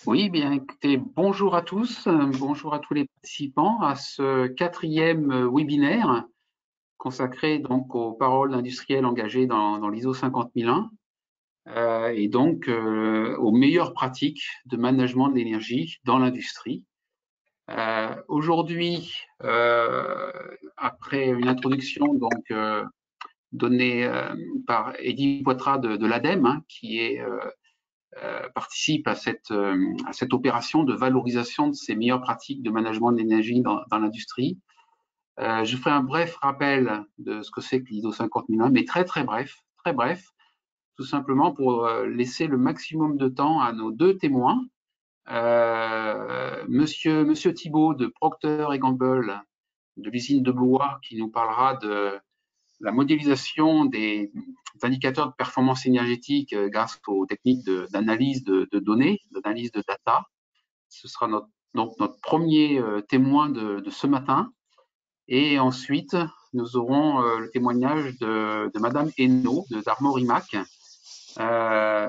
Oui, bien écoutez, bonjour à tous, bonjour à tous les participants à ce 4e webinaire consacré donc aux paroles industrielles engagées dans l'ISO 50001 et donc aux meilleures pratiques de management de l'énergie dans l'industrie. Aujourd'hui, après une introduction donc donnée par Eddy Poitras de l'ADEME, qui est participe à cette opération de valorisation de ces meilleures pratiques de management de l'énergie dans l'industrie. Je ferai un bref rappel de ce que c'est que l'ISO 50001, mais très bref, tout simplement pour laisser le maximum de temps à nos deux témoins, Monsieur Thibault de Procter & Gamble, de l'usine de Blois, qui nous parlera de la modélisation des indicateurs de performance énergétique grâce aux techniques d'analyse de données, d'analyse de data. Ce sera notre premier témoin de ce matin. Et ensuite, nous aurons le témoignage de Madame Hainaut d'Armorimac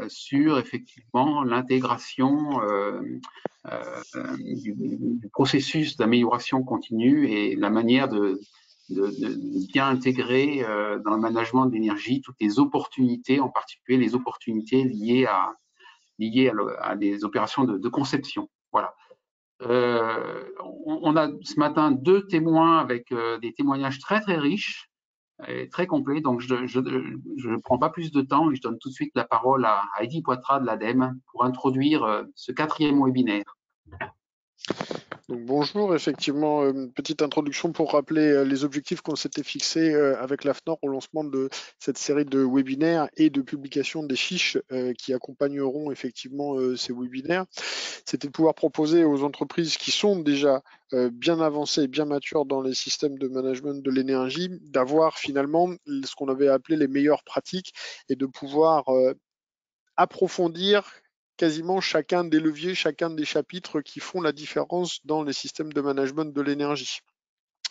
sur effectivement l'intégration du processus d'amélioration continue et la manière de bien intégrer dans le management de l'énergie toutes les opportunités, en particulier les opportunités liées à des opérations de conception. Voilà. On a ce matin deux témoins avec des témoignages très riches et très complets. Donc, je ne prends pas plus de temps et je donne tout de suite la parole à Eddy Poitras de l'ADEME pour introduire ce 4e webinaire. Donc bonjour, effectivement, une petite introduction pour rappeler les objectifs qu'on s'était fixés avec l'AFNOR au lancement de cette série de webinaires et de publication des fiches qui accompagneront effectivement ces webinaires. C'était de pouvoir proposer aux entreprises qui sont déjà bien avancées et bien matures dans les systèmes de management de l'énergie, d'avoir finalement ce qu'on avait appelé les meilleures pratiques et de pouvoir approfondir quasiment chacun des leviers, chacun des chapitres qui font la différence dans les systèmes de management de l'énergie.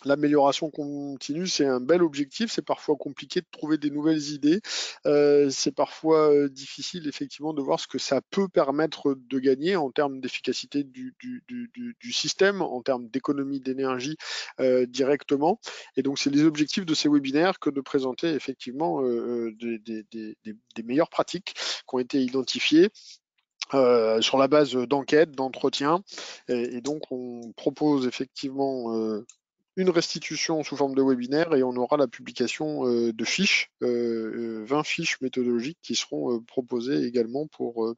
L'amélioration continue, c'est un bel objectif, c'est parfois compliqué de trouver des nouvelles idées, c'est parfois difficile effectivement de voir ce que ça peut permettre de gagner en termes d'efficacité du système, en termes d'économie d'énergie directement. Et donc c'est les objectifs de ces webinaires que de présenter effectivement des meilleures pratiques qui ont été identifiées sur la base d'enquêtes, d'entretiens, et donc on propose effectivement une restitution sous forme de webinaire et on aura la publication de fiches, 20 fiches méthodologiques qui seront proposées également pour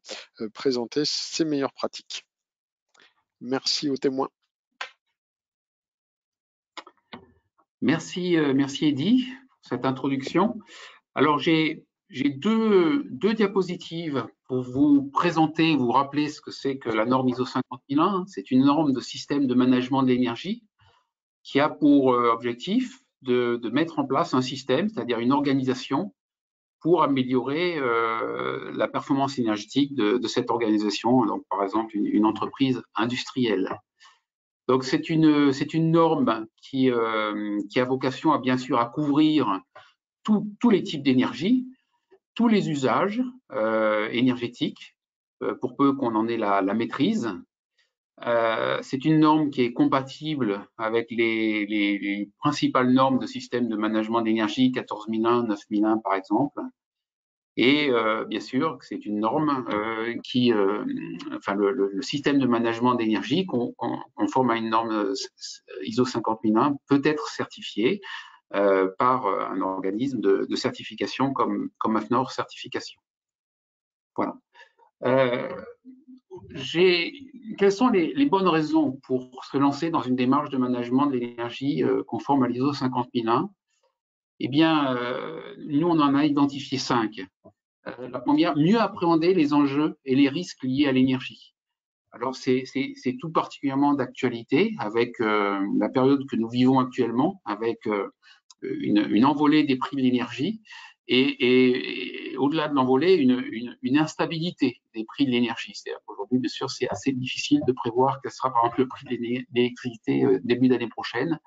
présenter ces meilleures pratiques. Merci aux témoins. Merci Eddy pour cette introduction. Alors j'ai deux diapositives pour vous présenter, vous rappeler ce que c'est que la norme ISO 50001. C'est une norme de système de management de l'énergie qui a pour objectif de mettre en place un système, c'est-à-dire une organisation pour améliorer la performance énergétique de cette organisation, donc par exemple une entreprise industrielle. Donc c'est une norme qui a vocation à bien sûr à couvrir tous les types d'énergie, tous les usages énergétiques, pour peu qu'on en ait la maîtrise. C'est une norme qui est compatible avec les principales normes de système de management d'énergie 14001, 9001 par exemple. Et bien sûr, c'est une norme qui, enfin le système de management d'énergie conforme à une norme ISO 50001 peut être certifié par un organisme de certification comme AFNOR Certification. Voilà. Quelles sont les bonnes raisons pour se lancer dans une démarche de management de l'énergie conforme à l'ISO 50001? Eh bien, nous, on en a identifié 5. La première, mieux appréhender les enjeux et les risques liés à l'énergie. Alors, c'est tout particulièrement d'actualité avec la période que nous vivons actuellement, avec une envolée des prix de l'énergie et au-delà de l'envolée, une instabilité des prix de l'énergie. C'est-à-dire qu'aujourd'hui, bien sûr, c'est assez difficile de prévoir quel sera, par exemple, le prix de l'électricité début d'année prochaine.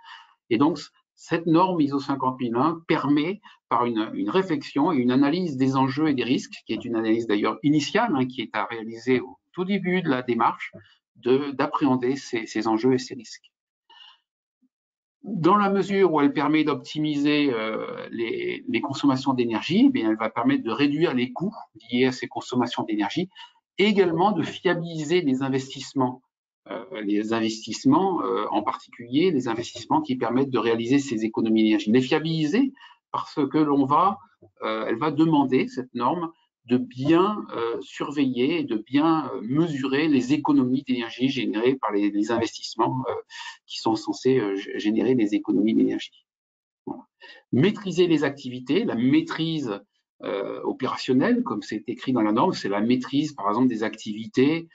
Et donc, cette norme ISO 50001 permet, par une réflexion et une analyse des enjeux et des risques, qui est une analyse d'ailleurs initiale, hein, qui est à réaliser au tout début de la démarche, d'appréhender ces enjeux et ces risques. Dans la mesure où elle permet d'optimiser les consommations d'énergie, elle va permettre de réduire les coûts liés à ces consommations d'énergie et également de fiabiliser les investissements. En particulier les investissements qui permettent de réaliser ces économies d'énergie. Les fiabiliser parce que elle va demander, cette norme, de bien surveiller et de bien mesurer les économies d'énergie générées par les investissements qui sont censés générer des économies d'énergie. Voilà. Maîtriser les activités, la maîtrise opérationnelle, comme c'est écrit dans la norme, c'est la maîtrise, par exemple, des activités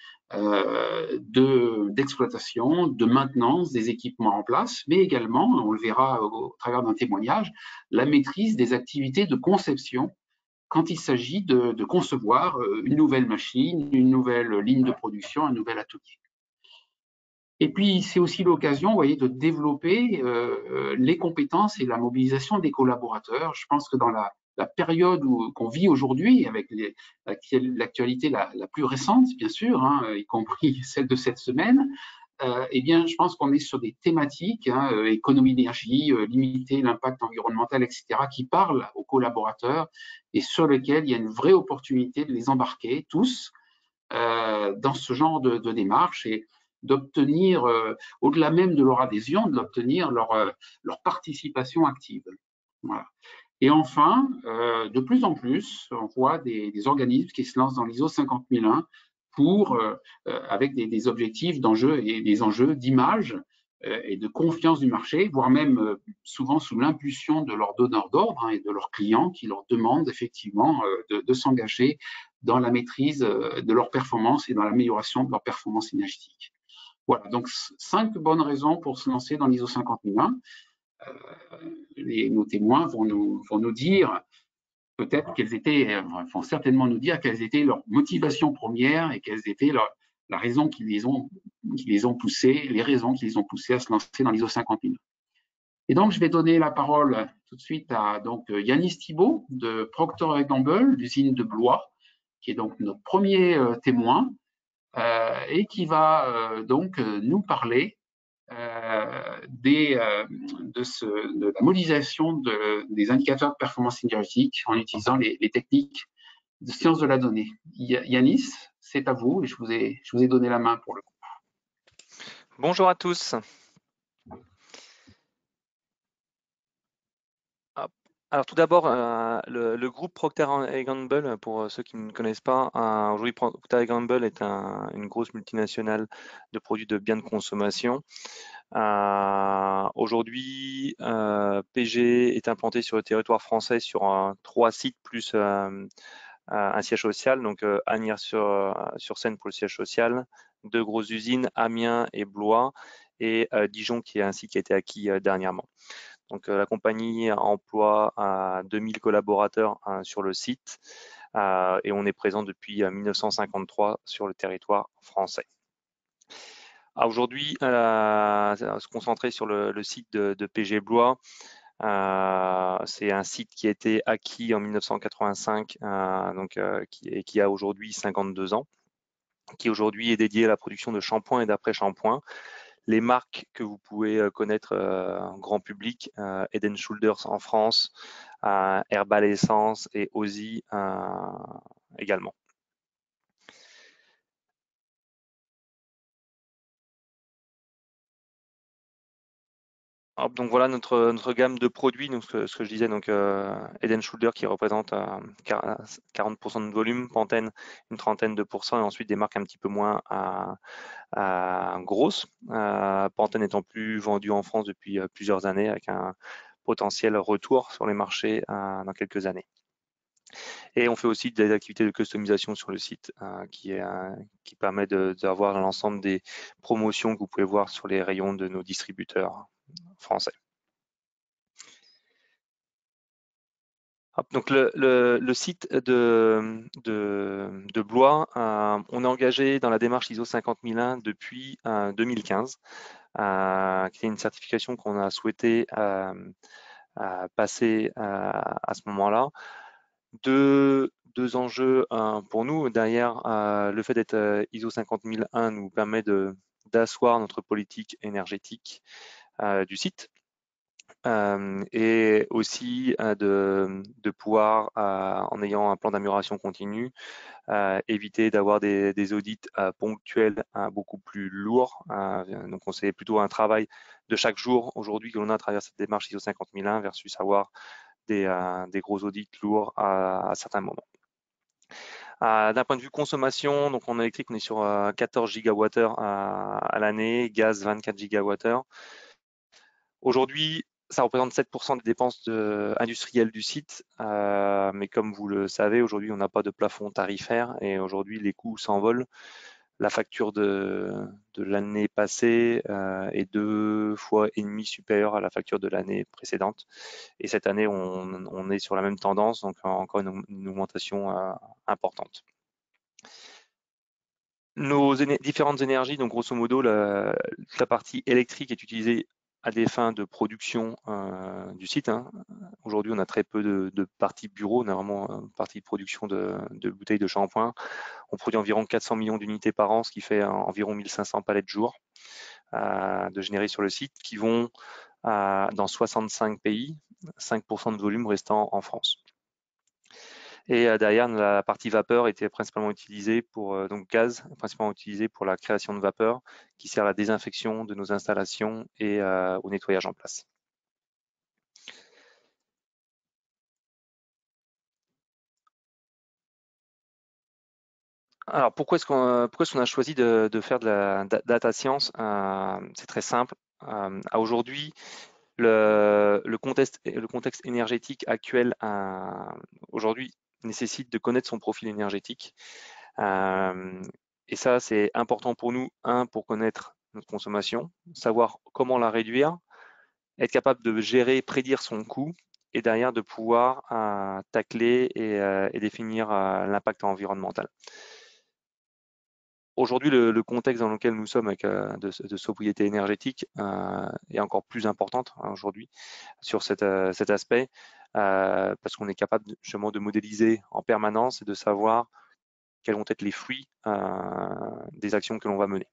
d'exploitation, de maintenance des équipements en place, mais également, on le verra au travers d'un témoignage, la maîtrise des activités de conception quand il s'agit de concevoir une nouvelle machine, une nouvelle ligne de production, un nouvel atelier. Et puis, c'est aussi l'occasion, vous voyez, de développer les compétences et la mobilisation des collaborateurs. Je pense que dans la période qu'on vit aujourd'hui, avec l'actualité la plus récente, bien sûr, hein, y compris celle de cette semaine, eh bien, je pense qu'on est sur des thématiques, hein, économie d'énergie, limiter l'impact environnemental, etc., qui parlent aux collaborateurs et sur lesquels il y a une vraie opportunité de les embarquer tous dans ce genre de démarche et d'obtenir, au-delà même de leur adhésion, d'obtenir leur participation active. Voilà. Et enfin, de plus en plus, on voit des organismes qui se lancent dans l'ISO 50001 avec des objectifs d'enjeux et des enjeux d'image et de confiance du marché, voire même souvent sous l'impulsion de leurs donneurs d'ordre et de leurs clients qui leur demandent effectivement de s'engager dans la maîtrise de leur performance et dans l'amélioration de leur performance énergétique. Voilà, donc 5 bonnes raisons pour se lancer dans l'ISO 50001. Nos témoins vont nous dire peut-être vont certainement nous dire quelles étaient leurs motivations premières et quelles étaient la raison qui les ont poussés, les raisons qui les ont poussés à se lancer dans l'ISO 50001. Et donc, je vais donner la parole tout de suite à donc Yanis Thibault de Procter & Gamble, l'usine de Blois, qui est donc notre premier témoin et qui va donc nous parler de la modélisation des indicateurs de performance énergétique en utilisant les techniques de sciences de la donnée. Yanis, c'est à vous et je vous ai donné la main pour le coup. Bonjour à tous. Alors tout d'abord, le groupe Procter & Gamble, pour ceux qui ne connaissent pas, aujourd'hui Procter & Gamble est une grosse multinationale de produits de biens de consommation. Aujourd'hui, PG est implanté sur le territoire français sur 3 sites plus un siège social, donc Asnières-sur-Seine pour le siège social, 2 grosses usines, Amiens et Blois, et Dijon qui est un site qui a été acquis dernièrement. Donc la compagnie emploie 2000 collaborateurs sur le site et on est présent depuis 1953 sur le territoire français. Aujourd'hui, se concentrer sur le site de PG Blois. C'est un site qui a été acquis en 1985, qui a aujourd'hui 52 ans, qui aujourd'hui est dédié à la production de shampoings et d'après-shampoings. Les marques que vous pouvez connaître grand public, Head & Shoulders en France, Herbal Essence et Aussie également. Donc voilà notre gamme de produits, donc ce que je disais, donc Head & Shoulders qui représente 40% de volume, Pantene une trentaine de pourcents, et ensuite des marques un petit peu moins grosses. Pantene étant plus vendu en France depuis plusieurs années avec un potentiel retour sur les marchés dans quelques années. Et on fait aussi des activités de customisation sur le site qui permet d'avoir l'ensemble des promotions que vous pouvez voir sur les rayons de nos distributeurs français. Donc le site de Blois, on est engagé dans la démarche ISO 50001 depuis 2015. qui est une certification qu'on a souhaité passer à ce moment-là. Deux enjeux pour nous. Derrière, le fait d'être ISO 50001 nous permet d'asseoir notre politique énergétique du site. Et aussi de pouvoir, en ayant un plan d'amélioration continue, éviter d'avoir des audits ponctuels beaucoup plus lourds. Donc, c'est plutôt un travail de chaque jour aujourd'hui que l'on a à travers cette démarche ISO 50001 versus avoir des gros audits lourds à certains moments. D'un point de vue consommation, donc en électrique, on est sur 14 gigawattheures à l'année, gaz 24 gigawattheures. Aujourd'hui, ça représente 7% des dépenses industrielles du site, mais comme vous le savez, aujourd'hui, on n'a pas de plafond tarifaire et aujourd'hui, les coûts s'envolent. La facture de l'année passée est 2,5 fois supérieure à la facture de l'année précédente. Et cette année, on est sur la même tendance, donc encore une augmentation importante. Nos différentes énergies, donc grosso modo, la partie électrique est utilisée à des fins de production du site. Aujourd'hui, on a très peu de parties bureau, on a vraiment une partie de production de bouteilles de shampoing. On produit environ 400 millions d'unités par an, ce qui fait environ 1500 palettes jour de générer sur le site, qui vont dans 65 pays, 5% de volume restant en France. Et derrière, la partie vapeur était principalement utilisée pour, donc gaz, principalement utilisé pour la création de vapeur, qui sert à la désinfection de nos installations et au nettoyage en place. Alors, pourquoi est-ce qu'on a choisi de faire de la data science? C'est très simple. Aujourd'hui, le contexte énergétique actuel aujourd'hui nécessite de connaître son profil énergétique. Et ça, c'est important pour nous, pour connaître notre consommation, savoir comment la réduire, être capable de gérer, prédire son coût, et derrière de pouvoir tacler et définir l'impact environnemental. Aujourd'hui, le contexte dans lequel nous sommes avec de sobriété énergétique est encore plus importante aujourd'hui sur cet aspect, parce qu'on est capable justement de modéliser en permanence et de savoir quels vont être les fruits des actions que l'on va mener.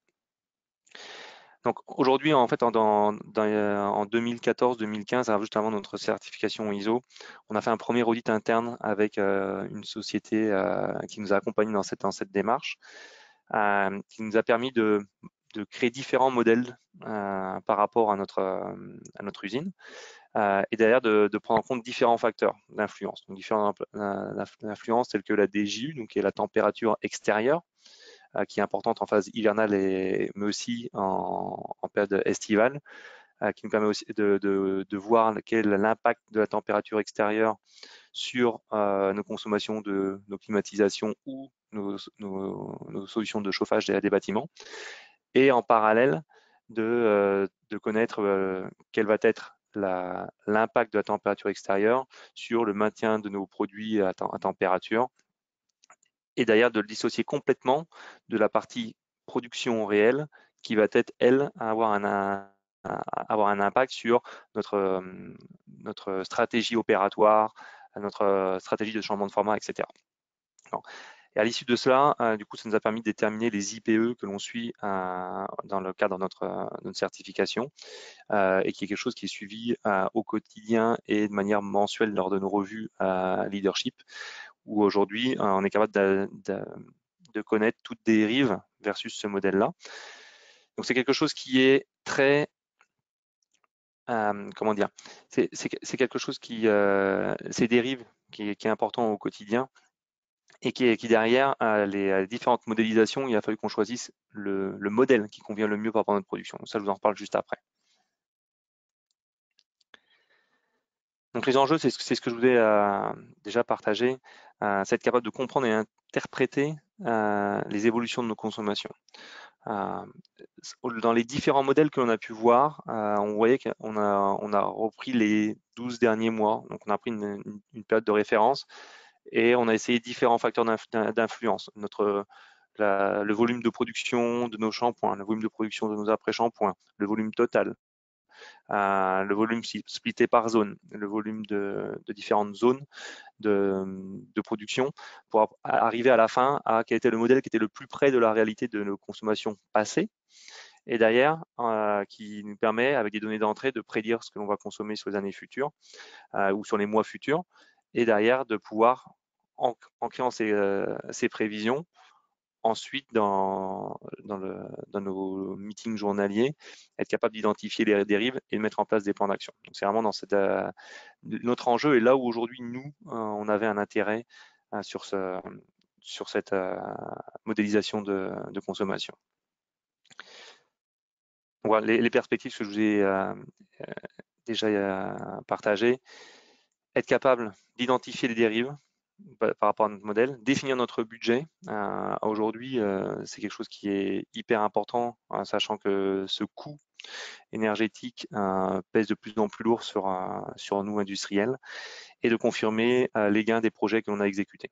Donc aujourd'hui, en fait, en 2014-2015, juste avant notre certification ISO, on a fait un premier audit interne avec une société qui nous a accompagnés dans cette démarche, qui nous a permis de créer différents modèles par rapport à notre usine, et derrière de prendre en compte différents facteurs d'influence. Donc différentes influences telles que la DJU, donc qui est la température extérieure, qui est importante en phase hivernale mais aussi en période estivale, qui nous permet aussi de voir quel est l'impact de la température extérieure sur nos consommations de nos climatisations ou nos solutions de chauffage des bâtiments. Et en parallèle, de connaître quel va être l'impact de la température extérieure sur le maintien de nos produits à température, et d'ailleurs de le dissocier complètement de la partie production réelle qui va être, elle, avoir un impact sur notre stratégie opératoire, notre stratégie de changement de format, etc. Et à l'issue de cela, du coup, ça nous a permis de déterminer les IPE que l'on suit dans le cadre de notre certification, et qui est quelque chose qui est suivi au quotidien et de manière mensuelle lors de nos revues leadership, où aujourd'hui, on est capable de connaître toute dérive versus ce modèle-là. Donc, c'est quelque chose qui est très, comment dire, c'est quelque chose qui, ces dérives qui est important au quotidien, et qui derrière les différentes modélisations, il a fallu qu'on choisisse le modèle qui convient le mieux par rapport à notre production. Ça, je vous en reparle juste après. Donc les enjeux, c'est ce que je voulais déjà partager, c'est être capable de comprendre et interpréter les évolutions de nos consommations. Dans les différents modèles que l'on a pu voir, on voyait qu'on a repris les 12 derniers mois, donc on a pris une période de référence et on a essayé différents facteurs d'influence. le volume de production de nos shampoings, le volume de production de nos après-shampoings, le volume total, le volume splitté par zone, le volume de différentes zones de production, pour arriver à la fin à quel était le modèle qui était le plus près de la réalité de nos consommations passées, et derrière qui nous permet, avec des données d'entrée, de prédire ce que l'on va consommer sur les années futures ou sur les mois futurs, et derrière de pouvoir, en créant ces prévisions, ensuite dans nos meetings journaliers, être capable d'identifier les dérives et de mettre en place des plans d'action. Donc c'est vraiment dans notre enjeu, et là où aujourd'hui nous on avait un intérêt sur cette modélisation de consommation. Voilà les perspectives que je vous ai déjà partagées. Être capable d'identifier les dérives par rapport à notre modèle, définir notre budget. Aujourd'hui, c'est quelque chose qui est hyper important, sachant que ce coût énergétique pèse de plus en plus lourd sur nous industriels, et de confirmer les gains des projets que l'on a exécutés.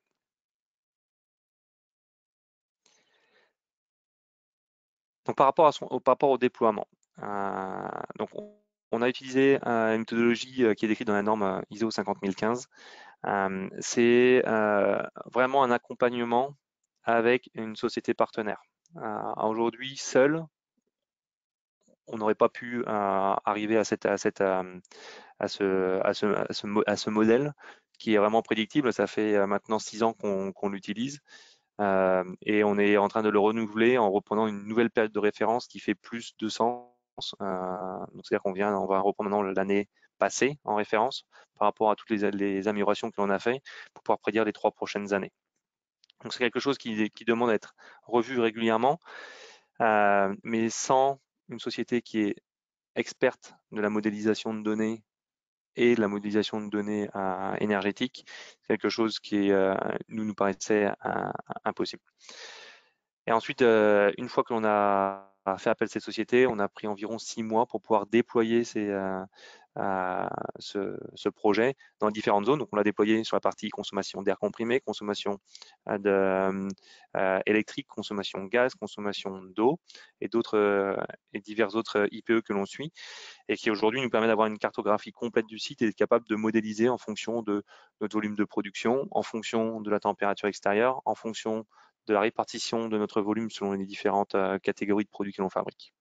Donc par rapport au déploiement, donc on a utilisé une méthodologie qui est décrite dans la norme ISO 50015. C'est vraiment un accompagnement avec une société partenaire. Aujourd'hui, seul, on n'aurait pas pu arriver à ce modèle qui est vraiment prédictible. Ça fait maintenant 6 ans qu'on l'utilise. Et on est en train de le renouveler en reprenant une nouvelle période de référence qui fait plus de sens. Donc c'est-à-dire on va reprendre maintenant l'année passée en référence par rapport à toutes les améliorations que l'on a fait pour pouvoir prédire les 3 prochaines années. Donc c'est quelque chose qui demande à être revu régulièrement, mais sans une société qui est experte de la modélisation de données et de la modélisation de données énergétiques, c'est quelque chose qui nous paraissait impossible. Et ensuite, une fois que l'on a fait appel à cette société, on a pris environ 6 mois pour pouvoir déployer ce projet dans différentes zones. Donc, on l'a déployé sur la partie consommation d'air comprimé, consommation électrique, consommation gaz, consommation d'eau et divers autres IPE que l'on suit, et qui aujourd'hui nous permet d'avoir une cartographie complète du site et d'être capable de modéliser en fonction de notre volume de production, en fonction de la température extérieure, en fonction de la répartition de notre volume selon les différentes catégories de produits que l'on fabrique.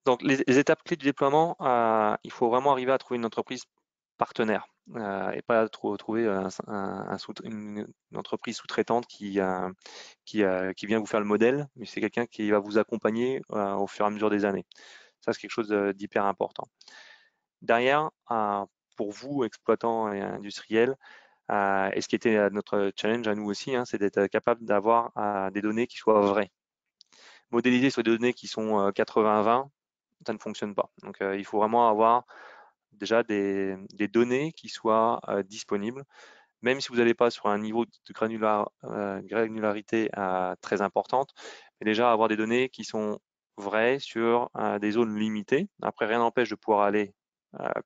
Donc les étapes clés du déploiement, il faut vraiment arriver à trouver une entreprise partenaire et pas trouver une entreprise sous-traitante qui vient vous faire le modèle, mais c'est quelqu'un qui va vous accompagner au fur et à mesure des années. Ça, c'est quelque chose d'hyper important. Derrière, pour vous, exploitants et industriels, et ce qui était notre challenge à nous aussi, c'est d'être capable d'avoir des données qui soient vraies. Modéliser sur des données qui sont 80-20, ça ne fonctionne pas. Donc, il faut vraiment avoir déjà des données qui soient disponibles, même si vous n'allez pas sur un niveau de granularité très importante, mais déjà avoir des données qui sont vraies sur des zones limitées. Après, rien n'empêche de pouvoir aller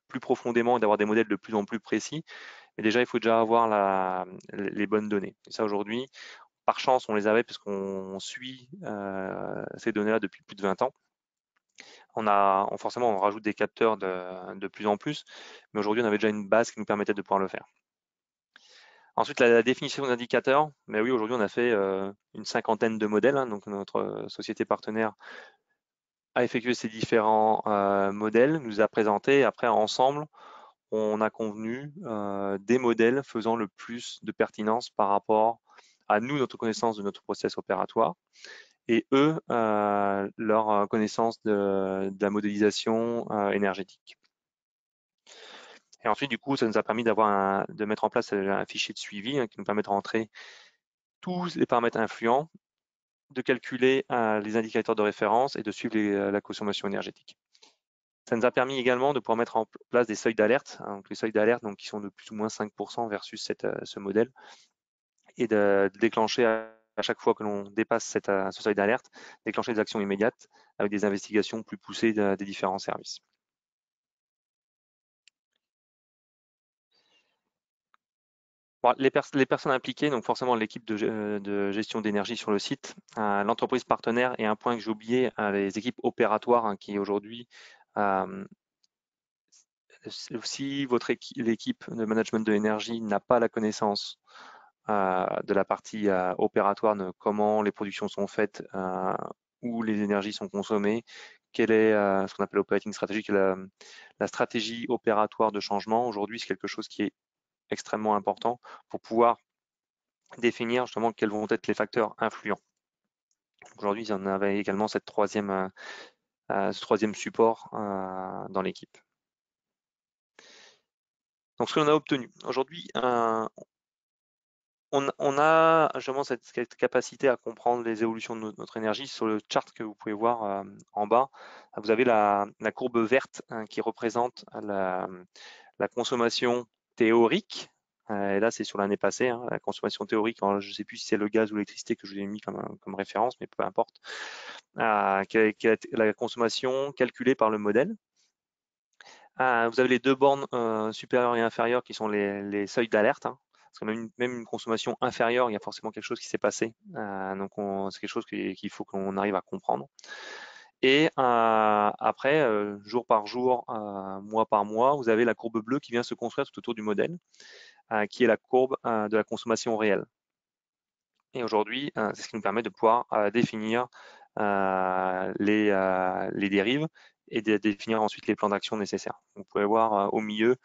plus profondément et d'avoir des modèles de plus en plus précis, mais déjà, il faut déjà avoir les bonnes données. Et ça, aujourd'hui, par chance, on les avait parce qu'on suit ces données-là depuis plus de 20 ans. Forcément, on rajoute des capteurs de plus en plus, mais aujourd'hui, on avait déjà une base qui nous permettait de pouvoir le faire. Ensuite, la définition d'indicateurs. Mais oui, aujourd'hui, on a fait une 50aine de modèles. Donc, notre société partenaire a effectué ces différents modèles, nous a présenté. Après, ensemble, on a convenu des modèles faisant le plus de pertinence par rapport à nous, notre connaissance de notre process opératoire, et eux, leur connaissance de la modélisation énergétique. Et ensuite, du coup, ça nous a permis de mettre en place un fichier de suivi qui nous permet de rentrer tous les paramètres influents, de calculer les indicateurs de référence et de suivre la consommation énergétique. Ça nous a permis également de pouvoir mettre en place des seuils d'alerte, donc les seuils d'alerte qui sont de plus ou moins 5% versus ce modèle, et de déclencher à chaque fois que l'on dépasse ce seuil d'alerte, déclencher des actions immédiates avec des investigations plus poussées des différents services. Bon, les personnes impliquées, donc forcément l'équipe de gestion d'énergie sur le site, l'entreprise partenaire et un point que j'ai oublié, les équipes opératoires hein, qui aujourd'hui, si l'équipe de management de l'énergie n'a pas la connaissance de la partie opératoire, de comment les productions sont faites, où les énergies sont consommées, quelle est ce qu'on appelle operating strategy, la stratégie opératoire de changement. Aujourd'hui, c'est quelque chose qui est extrêmement important pour pouvoir définir justement quels vont être les facteurs influents. Aujourd'hui, il y en avait également ce troisième support dans l'équipe. Donc, ce que l'on a obtenu aujourd'hui, on a justement cette capacité à comprendre les évolutions de notre énergie. Sur le chart que vous pouvez voir en bas, vous avez la courbe verte hein, qui représente la consommation théorique. Et là, c'est sur l'année passée, hein, la consommation théorique. Alors, je ne sais plus si c'est le gaz ou l'électricité que je vous ai mis comme référence, mais peu importe. Quelle est la consommation calculée par le modèle. Vous avez les deux bornes supérieures et inférieures qui sont les seuils d'alerte. Hein. Parce que même une consommation inférieure, il y a forcément quelque chose qui s'est passé. Donc, c'est quelque chose qu'il faut qu'on arrive à comprendre. Et après, jour par jour, mois par mois, vous avez la courbe bleue qui vient se construire tout autour du modèle, qui est la courbe de la consommation réelle. Et aujourd'hui, c'est ce qui nous permet de pouvoir définir les dérives et de définir ensuite les plans d'action nécessaires. Vous pouvez voir au milieu,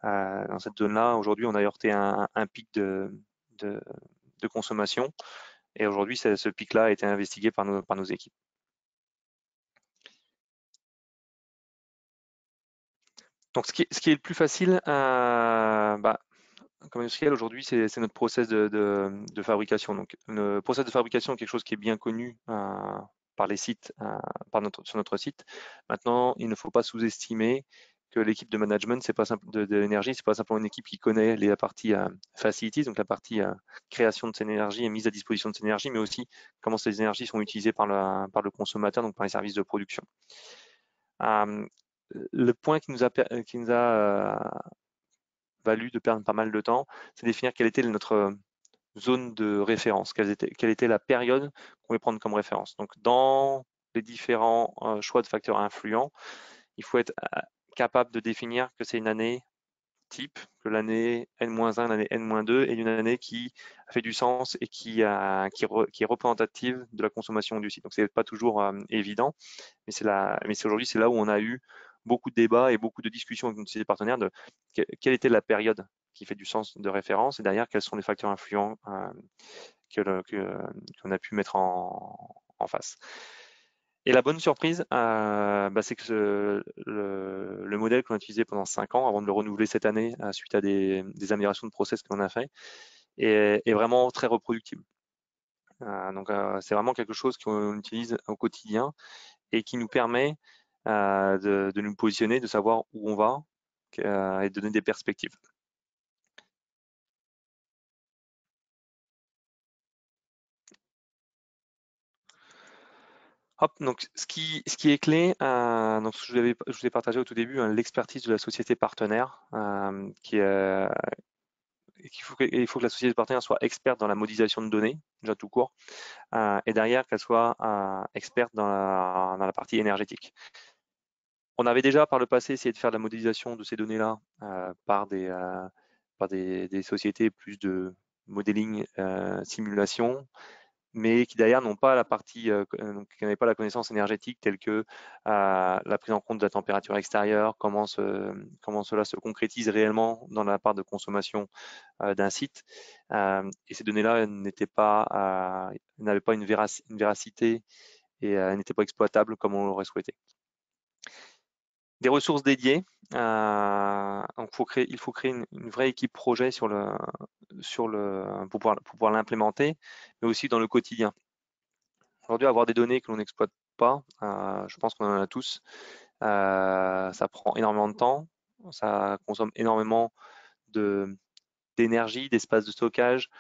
dans cette zone-là, aujourd'hui, on a heurté un pic de consommation. Et aujourd'hui, ce pic-là a été investigué par nos équipes. Donc, ce qui est le plus facile, comme industriel aujourd'hui, c'est notre process de fabrication. Donc, le process de fabrication est quelque chose qui est bien connu par les sites, sur notre site. Maintenant, il ne faut pas sous-estimer que l'équipe de management, c'est pas de l'énergie, c'est pas simplement une équipe qui connaît la partie facilities, donc la partie création de cette énergie et mise à disposition de cette énergie, mais aussi comment ces énergies sont utilisées par le consommateur, donc par les services de production. Le point qui nous a valu de perdre pas mal de temps, c'est définir quelle était notre zone de référence, quelle était la période qu'on voulait prendre comme référence. Donc, dans les différents choix de facteurs influents, il faut être capable de définir que c'est une année type, que l'année N-1, l'année N-2 est une année qui fait du sens et qui est représentative de la consommation du site. Donc, c'est pas toujours évident, mais aujourd'hui, c'est là où on a eu beaucoup de débats et beaucoup de discussions avec nos sociétés partenaires de quelle était la période qui fait du sens de référence et derrière, quels sont les facteurs influents qu'on a pu mettre en face. Et la bonne surprise, c'est que le modèle qu'on a utilisé pendant 5 ans, avant de le renouveler cette année, suite à des améliorations de process qu'on a fait, est vraiment très reproductible. Donc, c'est vraiment quelque chose qu'on utilise au quotidien et qui nous permet de nous positionner, de savoir où on va et de donner des perspectives. Hop, donc ce qui est clé, donc je vous ai partagé au tout début hein, l'expertise de la société partenaire, il faut que la société partenaire soit experte dans la modélisation de données, déjà tout court, et derrière qu'elle soit experte dans la partie énergétique. On avait déjà par le passé essayé de faire de la modélisation de ces données-là par des sociétés plus de modeling, simulation, mais qui derrière n'ont pas la partie, qui n'avaient pas la connaissance énergétique telle que la prise en compte de la température extérieure, comment cela se concrétise réellement dans la part de consommation d'un site. Et ces données-là n'avaient pas une véracité et n'étaient pas exploitables comme on l'aurait souhaité. Des ressources dédiées. Donc il faut créer une vraie équipe projet pour pouvoir l'implémenter, mais aussi dans le quotidien. Aujourd'hui, avoir des données que l'on n'exploite pas, je pense qu'on en a tous, ça prend énormément de temps, ça consomme énormément d'énergie, d'espace de stockage,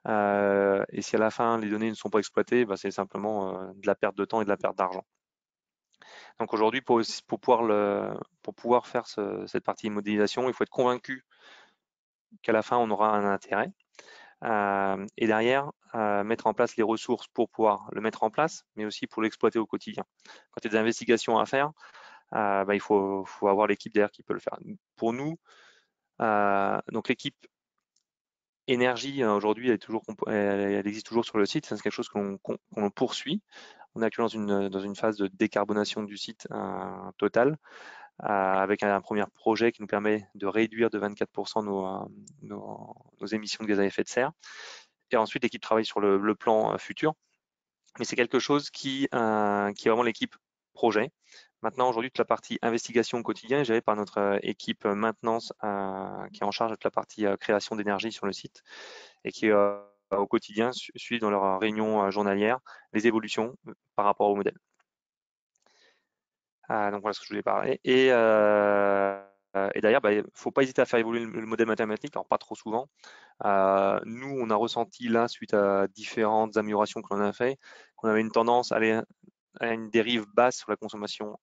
et si à la fin les données ne sont pas exploitées, c'est simplement de la perte de temps et de la perte d'argent. Donc aujourd'hui, pour pouvoir faire cette partie modélisation, il faut être convaincu qu'à la fin, on aura un intérêt. Et derrière, mettre en place les ressources pour pouvoir le mettre en place, mais aussi pour l'exploiter au quotidien. Quand il y a des investigations à faire, il faut avoir l'équipe derrière qui peut le faire. Pour nous, donc l'équipe énergie aujourd'hui, elle existe toujours sur le site. C'est quelque chose qu'on poursuit. On est actuellement dans une phase de décarbonation du site totale, avec un premier projet qui nous permet de réduire de 24% nos émissions de gaz à effet de serre. Et ensuite, l'équipe travaille sur le plan futur. Mais c'est quelque chose qui est vraiment l'équipe projet. Maintenant, aujourd'hui, toute la partie investigation au quotidien est gérée par notre équipe maintenance qui est en charge de la partie création d'énergie sur le site et qui, au quotidien, suivent dans leurs réunions journalières les évolutions par rapport au modèle. Donc voilà ce que je voulais parler. Et d'ailleurs, il ne faut pas hésiter à faire évoluer le modèle mathématique, alors pas trop souvent. Nous, on a ressenti là, suite à différentes améliorations que l'on a fait, qu'on avait une tendance à aller à une dérive basse sur la consommation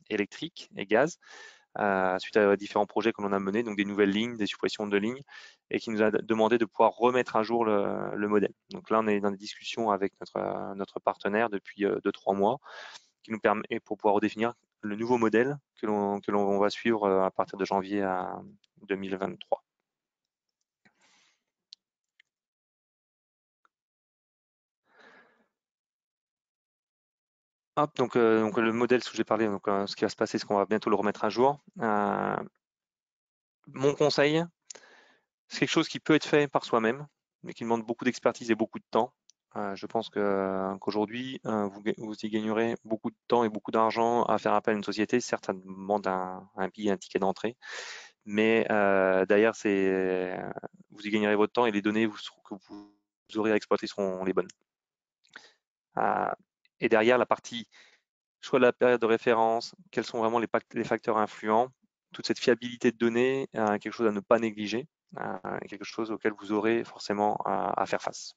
électrique et gaz, suite à différents projets que l'on a menés, donc des nouvelles lignes, des suppressions de lignes, et qui nous a demandé de pouvoir remettre à jour le modèle. Donc là, on est dans des discussions avec notre partenaire depuis 2-3 mois, qui nous permet pour pouvoir redéfinir le nouveau modèle que l'on va suivre à partir de janvier 2023. Hop, donc le modèle, ce que j'ai parlé, donc ce qui va se passer, c'est qu'on va bientôt le remettre à jour. Mon conseil, c'est quelque chose qui peut être fait par soi-même, mais qui demande beaucoup d'expertise et beaucoup de temps. Je pense qu'aujourd'hui, vous y gagnerez beaucoup de temps et beaucoup d'argent à faire appel à une société. Certes, ça demande un billet, un ticket d'entrée, mais derrière, vous y gagnerez votre temps et les données que vous aurez à exploiter seront les bonnes. Et derrière, la partie choix de la période de référence, quels sont vraiment les facteurs influents, toute cette fiabilité de données, quelque chose à ne pas négliger, quelque chose auquel vous aurez forcément à faire face.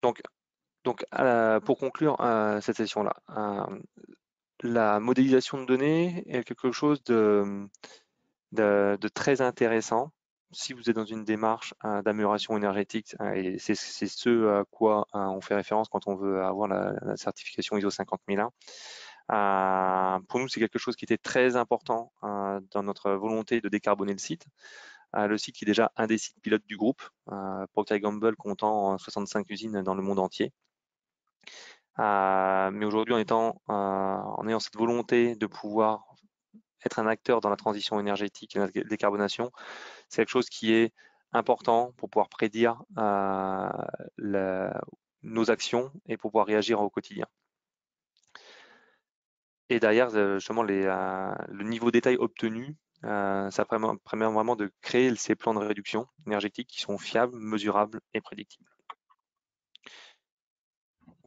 Donc pour conclure cette session-là, la modélisation de données est quelque chose de très intéressant si vous êtes dans une démarche d'amélioration énergétique, et c'est ce à quoi on fait référence quand on veut avoir la certification ISO 50001. Pour nous, c'est quelque chose qui était très important dans notre volonté de décarboner le site. Le site qui est déjà un des sites pilotes du groupe, Procter & Gamble comptant 65 usines dans le monde entier. Mais aujourd'hui, en ayant cette volonté de pouvoir être un acteur dans la transition énergétique et la décarbonation, c'est quelque chose qui est important pour pouvoir prédire nos actions et pour pouvoir réagir au quotidien. Et derrière, justement, le niveau de détail obtenu, ça permet vraiment de créer ces plans de réduction énergétique qui sont fiables, mesurables et prédictibles.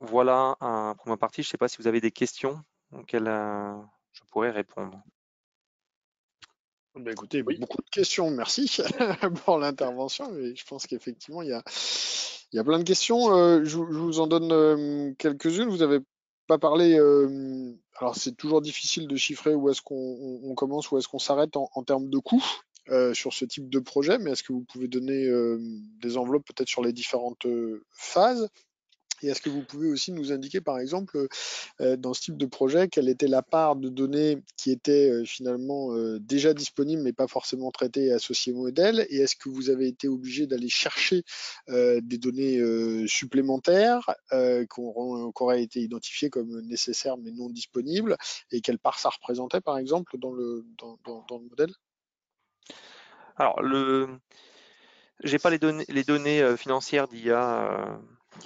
Voilà pour ma partie. Je ne sais pas si vous avez des questions auxquelles je pourrais répondre. Écoutez, beaucoup de questions, merci pour l'intervention. Je pense qu'effectivement, il y a plein de questions. Je vous en donne quelques-unes. Vous n'avez pas parlé, alors c'est toujours difficile de chiffrer où est-ce qu'on commence, où est-ce qu'on s'arrête en termes de coûts sur ce type de projet, mais est-ce que vous pouvez donner des enveloppes peut-être sur les différentes phases? Et est-ce que vous pouvez aussi nous indiquer, par exemple, dans ce type de projet, quelle était la part de données qui était finalement déjà disponible, mais pas forcément traitée et associée au modèle? Et est-ce que vous avez été obligé d'aller chercher des données supplémentaires qui auraient été identifiées comme nécessaires mais non disponibles? Et quelle part ça représentait, par exemple, dans le modèle? Alors, j'ai pas les données financières d'il y a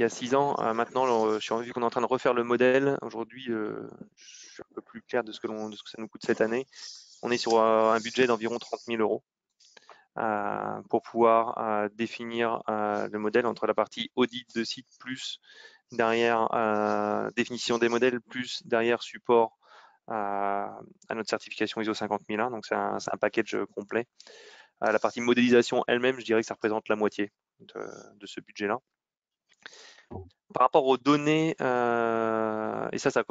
6 ans. Maintenant, vu qu'on est en train de refaire le modèle, aujourd'hui, je suis un peu plus clair de ce que ça nous coûte cette année. On est sur un budget d'environ 30 000 € pour pouvoir définir le modèle entre la partie audit de site plus derrière définition des modèles plus derrière support à notre certification ISO 50001. Donc c'est un package complet. La partie modélisation elle-même, je dirais que ça représente la moitié de ce budget-là. Par rapport aux données, et ça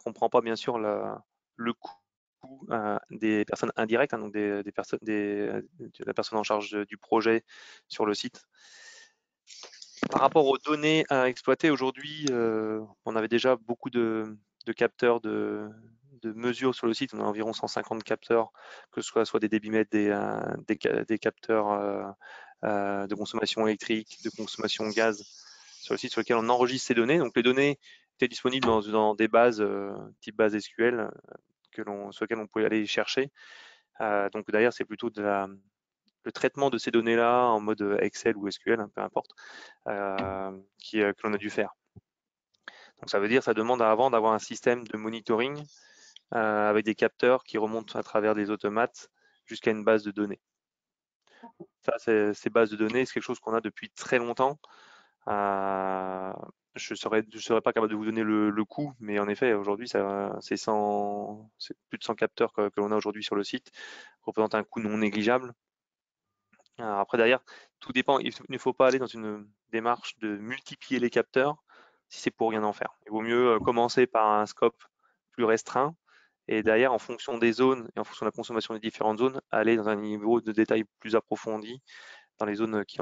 comprend pas bien sûr le coût des personnes indirectes, hein, donc des personnes, de la personne en charge du projet sur le site. Par rapport aux données à exploiter aujourd'hui, on avait déjà beaucoup de capteurs de mesure sur le site. On a environ 150 capteurs, que ce soit des débitmètres, des capteurs de consommation électrique, de consommation gaz sur le site sur lequel on enregistre ces données. Donc les données étaient disponibles dans des bases type base SQL sur lesquelles on pouvait aller chercher. Donc derrière, c'est plutôt le traitement de ces données-là en mode Excel ou SQL, hein, peu importe, que l'on a dû faire. Donc ça veut dire, ça demande avant d'avoir un système de monitoring avec des capteurs qui remontent à travers des automates jusqu'à une base de données. Ça, ces bases de données, c'est quelque chose qu'on a depuis très longtemps. Je ne serais pas capable de vous donner le coût, mais en effet, aujourd'hui, c'est plus de 100 capteurs que l'on a aujourd'hui sur le site, représente un coût non négligeable. Alors après, derrière, tout dépend. Il ne faut pas aller dans une démarche de multiplier les capteurs si c'est pour rien en faire. Il vaut mieux commencer par un scope plus restreint et derrière, en fonction des zones et en fonction de la consommation des différentes zones, aller dans un niveau de détail plus approfondi dans les zones qui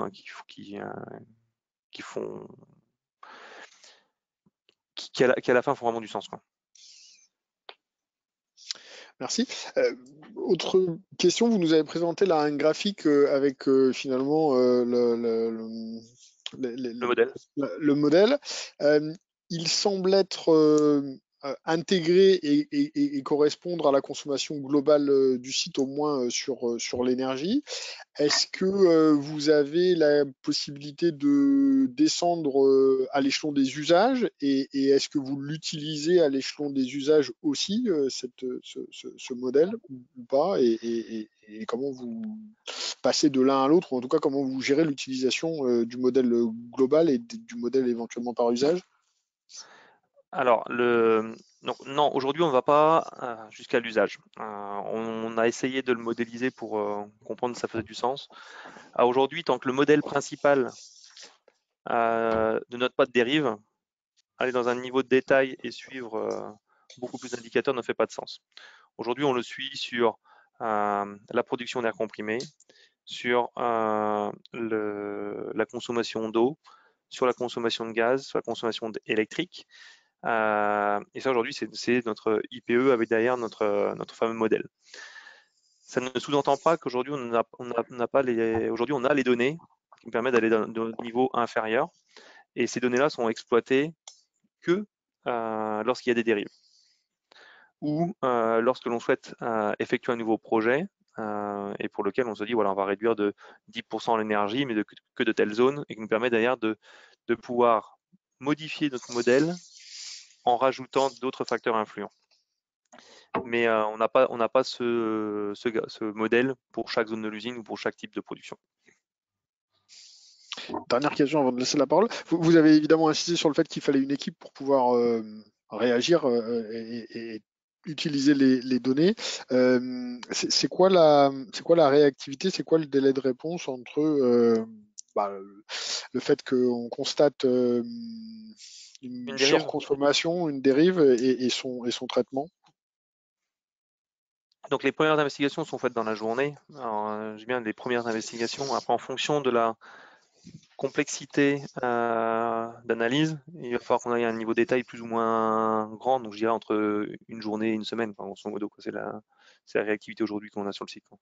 à la fin font vraiment du sens, quoi. Merci. Autre question, vous nous avez présenté là un graphique avec finalement Le modèle. le modèle. Il semble être intégré et correspondre à la consommation globale du site, au moins sur l'énergie. Est-ce que vous avez la possibilité de descendre à l'échelon des usages et est-ce que vous l'utilisez à l'échelon des usages aussi, ce modèle ou pas et comment vous passez de l'un à l'autre ou en tout cas comment vous gérez l'utilisation du modèle global et du modèle éventuellement par usage? Alors, non, aujourd'hui, on ne va pas jusqu'à l'usage. On a essayé de le modéliser pour comprendre si ça faisait du sens. Aujourd'hui, tant que le modèle principal ne note pas de dérive, aller dans un niveau de détail et suivre beaucoup plus d'indicateurs ne fait pas de sens. Aujourd'hui, on le suit sur la production d'air comprimé, sur la consommation d'eau, sur la consommation de gaz, sur la consommation électrique. Et ça, aujourd'hui, c'est notre IPE avec derrière notre fameux modèle. Ça ne sous-entend pas qu'aujourd'hui, aujourd'hui, on a les données qui nous permettent d'aller d'un niveau inférieur. Et ces données-là sont exploitées que lorsqu'il y a des dérives ou lorsque l'on souhaite effectuer un nouveau projet et pour lequel on se dit, voilà, on va réduire de 10% l'énergie, mais que de telles zones, et qui nous permet d'ailleurs de pouvoir modifier notre modèle en rajoutant d'autres facteurs influents. Mais on n'a pas ce modèle pour chaque zone de l'usine ou pour chaque type de production. Dernière question avant de laisser la parole. Vous avez évidemment insisté sur le fait qu'il fallait une équipe pour pouvoir réagir et utiliser les données. C'est quoi la réactivité, c'est quoi le délai de réponse entre le fait qu'on constate une dérive. surconsommation, une dérive et son traitement? Donc les premières investigations sont faites dans la journée. J'ai bien les premières investigations. Après, en fonction de la complexité d'analyse, il va falloir qu'on aille à un niveau de détail plus ou moins grand. Donc je dirais entre une journée et une semaine, enfin, grosso modo, c'est la réactivité aujourd'hui qu'on a sur le site, quoi.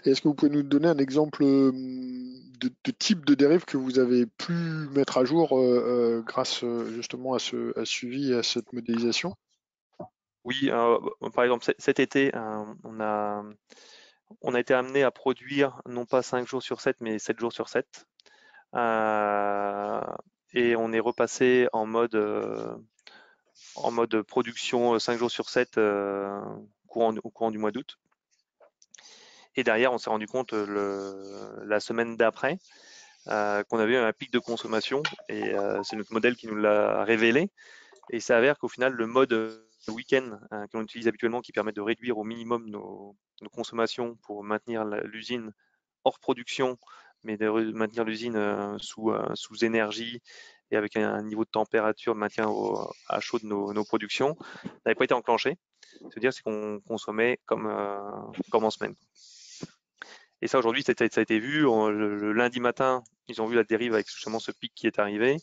Est-ce que vous pouvez nous donner un exemple de type de dérive que vous avez pu mettre à jour grâce justement à ce suivi et à cette modélisation? Oui, par exemple, cet été, on a été amené à produire non pas 5 jours sur 7, mais 7 jours sur 7. Et on est repassé en mode production 5 jours sur 7 au courant du mois d'août. Et derrière, on s'est rendu compte la semaine d'après qu'on avait un pic de consommation et c'est notre modèle qui nous l'a révélé. Et il s'avère qu'au final, le mode week-end que l'on utilise habituellement, qui permet de réduire au minimum nos consommations pour maintenir l'usine hors production, mais de maintenir l'usine sous énergie et avec un niveau de température de maintien à chaud de nos productions, n'avait pas été enclenché. C'est-à-dire qu'on consommait comme en semaine. Et ça, aujourd'hui, ça a été vu. Le lundi matin, ils ont vu la dérive avec justement ce pic qui est arrivé.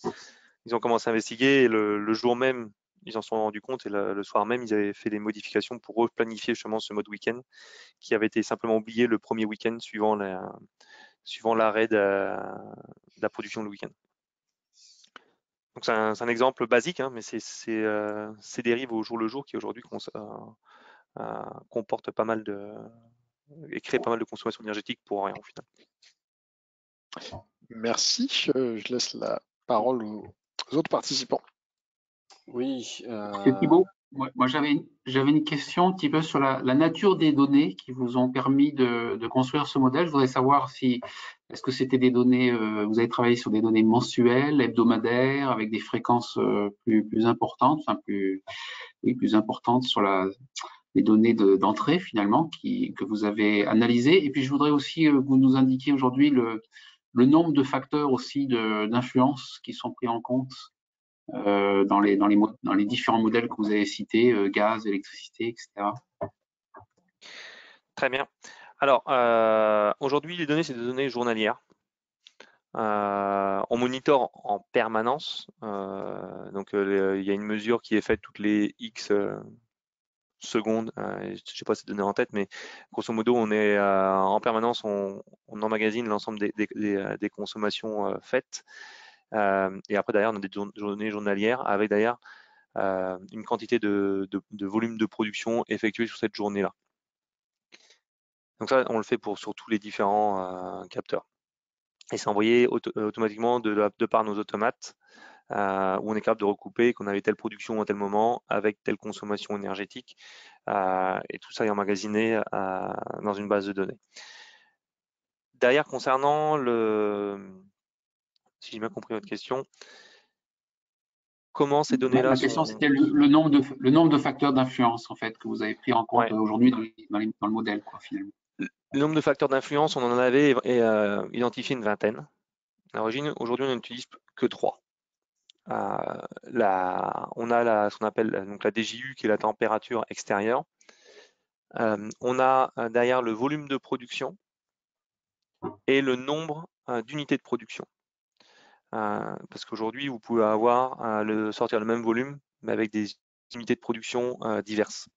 Ils ont commencé à investiguer et le jour même, ils en sont rendus compte et le soir même, ils avaient fait des modifications pour replanifier justement ce mode week-end qui avait été simplement oublié le premier week-end suivant l'arrêt de la production le week-end. Donc c'est un exemple basique, hein, mais c'est ces dérives au jour le jour qui aujourd'hui comportent pas mal et créent pas mal de consommation énergétique pour rien au final. Merci. Je laisse la parole aux autres participants. Oui. C'est Thibault. Moi, j'avais une question un petit peu sur la nature des données qui vous ont permis de construire ce modèle. Je voudrais savoir est-ce que c'était des données, vous avez travaillé sur des données mensuelles, hebdomadaires, avec des fréquences plus importantes, enfin plus importantes sur les données d'entrée finalement que vous avez analysées. Et puis je voudrais aussi que vous nous indiquiez aujourd'hui le nombre de facteurs aussi d'influence qui sont pris en compte dans les différents modèles que vous avez cités, gaz, électricité, etc. Très bien. Alors, aujourd'hui, les données, c'est des données journalières. On monitore en permanence. Donc, il y a une mesure qui est faite toutes les X secondes. Je ne sais pas si c'est donné en tête, mais grosso modo, on est en permanence, on emmagasine l'ensemble des consommations faites. Et après, derrière, on a des données journalières avec d'ailleurs une quantité de volume de production effectué sur cette journée-là. Donc ça, on le fait sur tous les différents capteurs. Et c'est envoyé automatiquement de par nos automates où on est capable de recouper qu'on avait telle production à tel moment avec telle consommation énergétique. Et tout ça est emmagasiné dans une base de données. Derrière, concernant si j'ai bien compris votre question, comment ces données-là Ma question, c'était le nombre de facteurs d'influence en fait que vous avez pris en compte aujourd'hui dans le modèle, quoi, finalement. Le nombre de facteurs d'influence, on en avait identifié une vingtaine. À l'origine, aujourd'hui, on n'en utilise que 3. On a ce qu'on appelle donc la DJU, qui est la température extérieure. On a derrière le volume de production et le nombre d'unités de production. Parce qu'aujourd'hui, vous pouvez sortir le même volume, mais avec des unités de production diverses.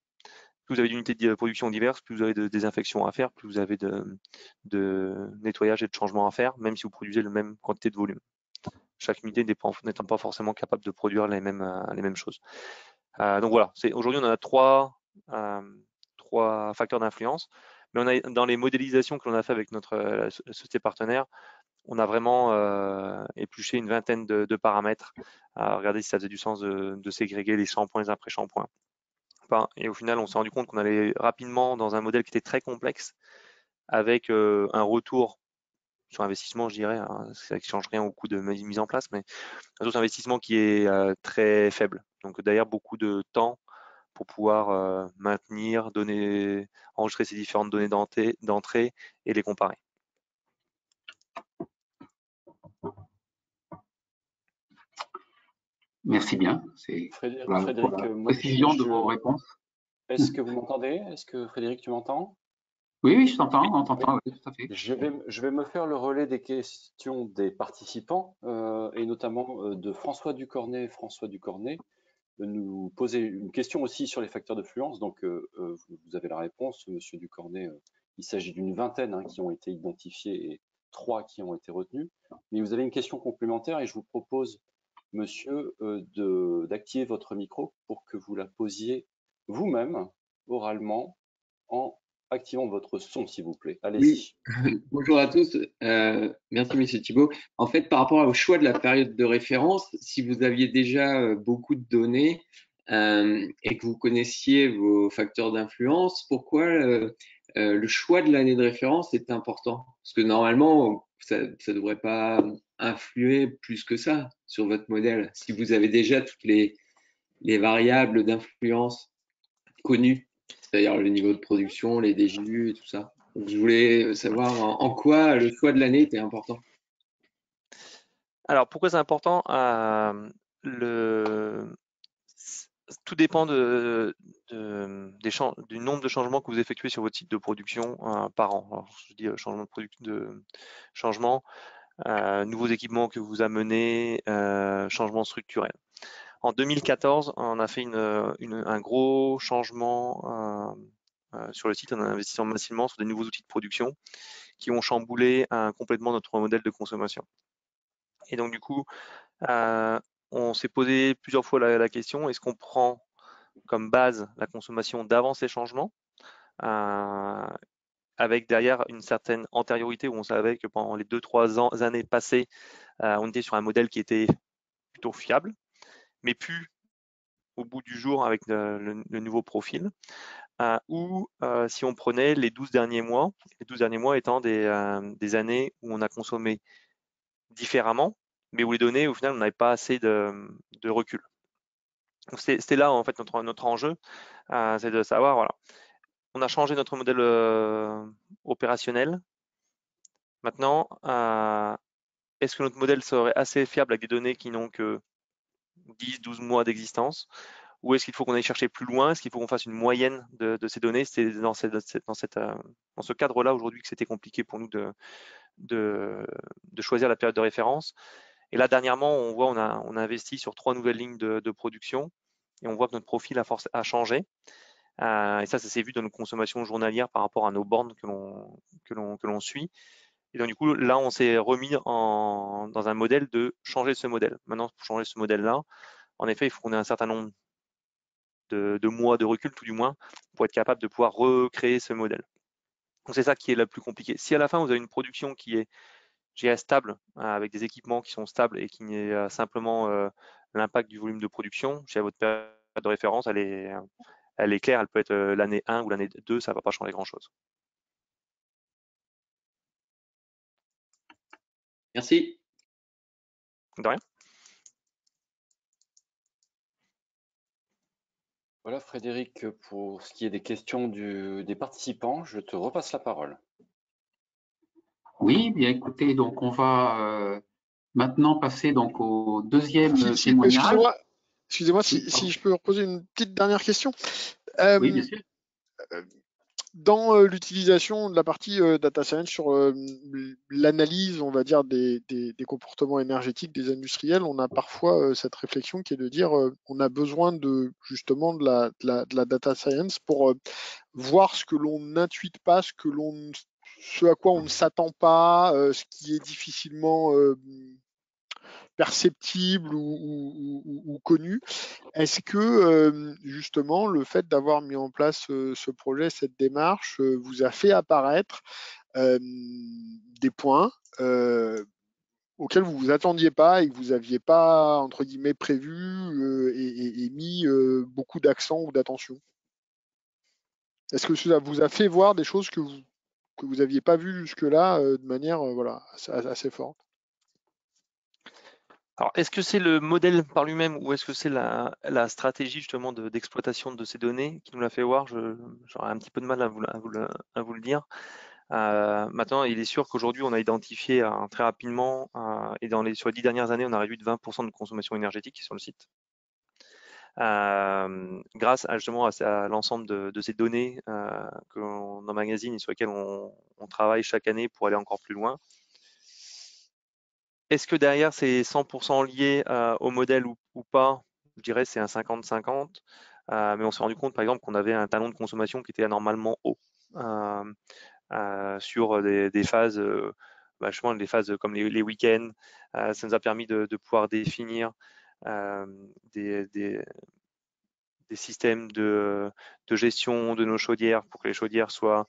Plus vous avez d'unités de production diverses, plus vous avez de désinfection à faire, plus vous avez de nettoyage et de changement à faire, même si vous produisez la même quantité de volume. Chaque unité n'étant pas forcément capable de produire les mêmes choses. Donc voilà, aujourd'hui on a trois facteurs d'influence, mais on a, dans les modélisations que l'on a fait avec notre société partenaire, on a vraiment épluché une vingtaine de paramètres à regarder si ça faisait du sens de ségréguer les shampoings les après shampoings. Et au final, on s'est rendu compte qu'on allait rapidement dans un modèle qui était très complexe, avec un retour sur investissement, je dirais, hein, ça ne change rien au coût de mise en place, mais un taux d'investissement qui est très faible. Donc d'ailleurs, beaucoup de temps pour pouvoir maintenir, enregistrer ces différentes données d'entrée et les comparer. Merci bien. C'est Frédéric, précision de vos réponses. Est-ce que vous m'entendez? Est-ce que Frédéric, tu m'entends? Oui, je t'entends, on t'entend, oui, tout à fait. Je vais me faire le relais des questions des participants et notamment de François Ducornet. François Ducornet nous poser une question aussi sur les facteurs d'influence. Donc, vous avez la réponse, Monsieur Ducornet. Il s'agit d'une vingtaine qui ont été identifiés et 3 qui ont été retenus. Mais vous avez une question complémentaire et je vous propose, Monsieur, d'activer votre micro pour que vous la posiez vous-même, oralement, en activant votre son, s'il vous plaît. Allez-y. Oui. Bonjour à tous. Merci, Monsieur Thibault. En fait, par rapport au choix de la période de référence, si vous aviez déjà beaucoup de données et que vous connaissiez vos facteurs d'influence, pourquoi le choix de l'année de référence est important? Parce que normalement, ça ne devrait pas influer plus que ça sur votre modèle, si vous avez déjà toutes les variables d'influence connues, c'est-à-dire le niveau de production, les DJU et tout ça. Donc, je voulais savoir en quoi le choix de l'année était important. Alors, pourquoi c'est important? Tout dépend du nombre de changements que vous effectuez sur votre site de production par an. Alors, je dis changement, nouveaux équipements que vous amenez, changements structurels. En 2014, on a fait un gros changement sur le site. On a investi massivement sur des nouveaux outils de production qui ont chamboulé complètement notre modèle de consommation. Et donc, du coup, on s'est posé plusieurs fois la question, est-ce qu'on prend comme base la consommation d'avant ces changements, avec derrière une certaine antériorité où on savait que pendant les 2-3 années passées, on était sur un modèle qui était plutôt fiable, mais plus au bout du jour avec le nouveau profil, ou si on prenait les 12 derniers mois étant des années où on a consommé différemment, mais où les données, au final, on n'avait pas assez de recul. C'était là, en fait, notre enjeu, c'est de savoir, voilà, on a changé notre modèle opérationnel. Maintenant, est-ce que notre modèle serait assez fiable avec des données qui n'ont que 10-12 mois d'existence? Ou est-ce qu'il faut qu'on aille chercher plus loin? Est-ce qu'il faut qu'on fasse une moyenne de ces données? C'est dans ce cadre-là aujourd'hui que c'était compliqué pour nous de choisir la période de référence. Et là, dernièrement, on voit on a investi sur 3 nouvelles lignes de production et on voit que notre profil a changé. Et ça s'est vu dans nos consommations journalières par rapport à nos bornes que l'on suit. Et donc, du coup, là, on s'est remis dans un modèle de changer ce modèle. Maintenant, pour changer ce modèle-là, en effet, il faut qu'on ait un certain nombre de mois de recul, tout du moins, pour être capable de pouvoir recréer ce modèle. Donc, c'est ça qui est le plus compliqué. Si à la fin, vous avez une production qui est stable, avec des équipements qui sont stables et qui n'est simplement l'impact du volume de production, votre période de référence, elle est claire, elle peut être l'année 1 ou l'année 2, ça ne va pas changer grand-chose. Merci. De rien. Voilà, Frédéric, pour ce qui est des questions des participants, je te repasse la parole. Oui, bien écoutez, donc on va maintenant passer donc au deuxième témoignage. Excusez-moi, Oui, si je peux reposer une petite dernière question. oui, bien sûr. Dans l'utilisation de la partie data science sur l'analyse, on va dire, des comportements énergétiques des industriels, on a parfois cette réflexion qui est de dire on a besoin justement de la data science pour voir ce que l'on n'intuite pas, ce à quoi on ne s'attend pas, ce qui est difficilement perceptible ou connu. Est-ce que justement le fait d'avoir mis en place ce projet, cette démarche, vous a fait apparaître des points auxquels vous vous attendiez pas et que vous aviez pas entre guillemets prévu et mis beaucoup d'accent ou d'attention? Est-ce que cela vous a fait voir des choses que vous aviez pas vues jusque-là de manière voilà assez forte? Alors, est-ce que c'est le modèle par lui-même ou est-ce que c'est la stratégie justement d'exploitation de ces données qui nous l'a fait voir? J'aurais un petit peu de mal à vous le dire. Maintenant, il est sûr qu'aujourd'hui, on a identifié très rapidement, et sur les 10 dernières années, on a réduit de 20% de consommation énergétique sur le site. Grâce justement à l'ensemble de ces données que l'on emmagasine et sur lesquelles on travaille chaque année pour aller encore plus loin. Est-ce que derrière c'est 100% lié au modèle ou pas? Je dirais c'est un 50-50, mais on s'est rendu compte par exemple qu'on avait un talon de consommation qui était anormalement haut sur des phases, justement des phases comme les week-ends. Ça nous a permis de pouvoir définir des systèmes de gestion de nos chaudières pour que les chaudières soient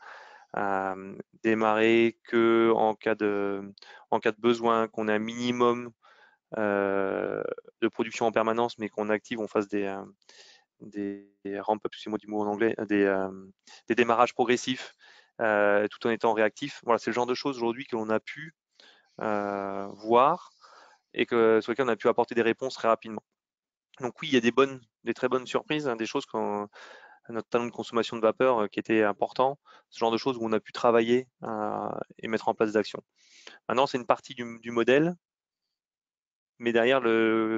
démarrées que en cas de besoin, qu'on ait un minimum de production en permanence, mais qu'on active, on fasse des ramp-up, excusez-moi du mot en anglais, des démarrages progressifs tout en étant réactif. Voilà, c'est le genre de choses aujourd'hui que l'on a pu voir et sur lesquelles on a pu apporter des réponses très rapidement. Donc oui, il y a des très bonnes surprises, des choses notre talent de consommation de vapeur qui était important, ce genre de choses où on a pu travailler et mettre en place des actions. Maintenant, c'est une partie du modèle Mais derrière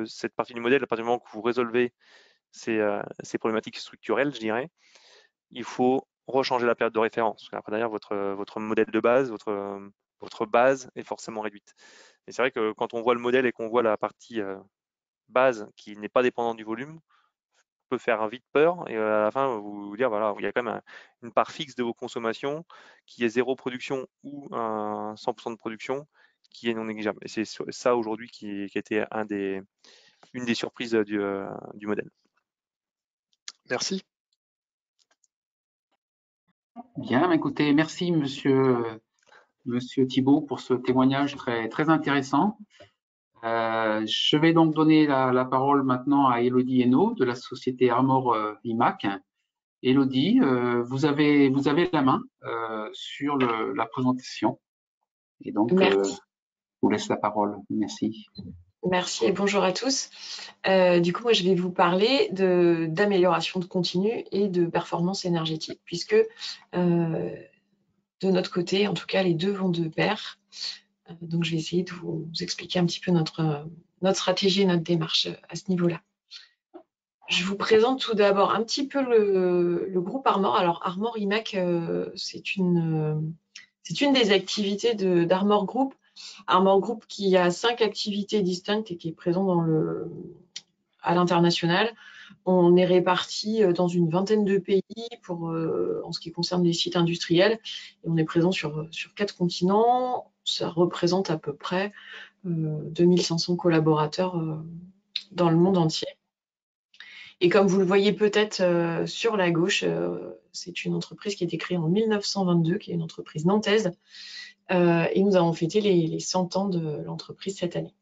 cette partie du modèle, à partir du moment que vous résolvez ces problématiques structurelles, je dirais, il faut rechanger la période de référence. Après, derrière, votre modèle de base, votre base est forcément réduite. Et c'est vrai que quand on voit le modèle et qu'on voit la partie base qui n'est pas dépendante du volume, peut faire vite peur et à la fin vous dire voilà, il y a quand même une part fixe de vos consommations qui est zéro production ou un 100% de production qui est non négligeable. Et c'est ça aujourd'hui qui a été une des surprises du modèle. Merci. Bien, écoutez, merci Monsieur Thibault pour ce témoignage très, très intéressant. Je vais donc donner la parole maintenant à Élodie Hainaut de la société Armor IMAC. Élodie, vous avez la main sur la présentation. Et donc, je vous laisse la parole. Merci. Merci et bonjour à tous. Du coup, moi, je vais vous parler d'amélioration de contenu et de performance énergétique, puisque de notre côté, en tout cas, les deux vont de pair. Donc, je vais essayer de vous expliquer un petit peu notre stratégie et notre démarche à ce niveau-là. Je vous présente tout d'abord un petit peu le groupe Armor. Alors, Armor IMAC, c'est une des activités d'Armor Group. Armor Group qui a 5 activités distinctes et qui est présent à l'international. On est répartis dans une vingtaine de pays en ce qui concerne les sites industriels. Et on est présent sur 4 continents. Ça représente à peu près 2500 collaborateurs dans le monde entier. Et comme vous le voyez peut-être sur la gauche, c'est une entreprise qui a été créée en 1922, qui est une entreprise nantaise. Et nous avons fêté les 100 ans de l'entreprise cette année.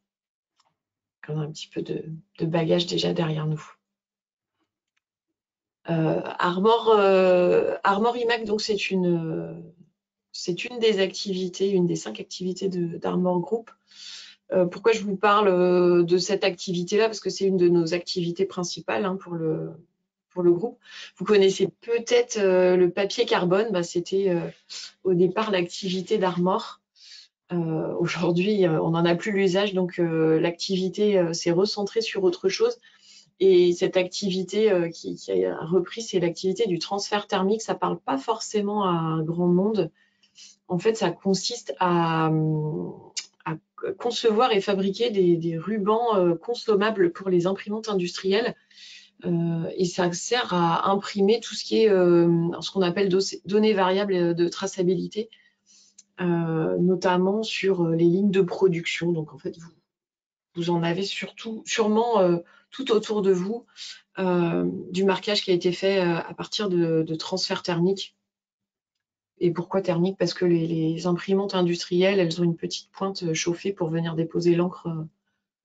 On a un petit peu de bagage déjà derrière nous. Armor IMAC, donc c'est une des activités, une des 5 activités d'Armor Group. Pourquoi je vous parle de cette activité-là? Parce que c'est une de nos activités principales pour le groupe. Vous connaissez peut-être le papier carbone. C'était au départ l'activité d'Armor. Aujourd'hui, on n'en a plus l'usage, donc l'activité s'est recentrée sur autre chose. Et cette activité qui a repris, c'est l'activité du transfert thermique. Ça ne parle pas forcément à un grand monde. En fait, ça consiste à concevoir et fabriquer des rubans consommables pour les imprimantes industrielles. Et ça sert à imprimer tout ce qui est ce qu'on appelle données variables de traçabilité, notamment sur les lignes de production. Donc, en fait, vous en avez sûrement tout autour de vous du marquage qui a été fait à partir de transfert thermique. Et pourquoi thermique? Parce que les imprimantes industrielles, elles ont une petite pointe chauffée pour venir déposer l'encre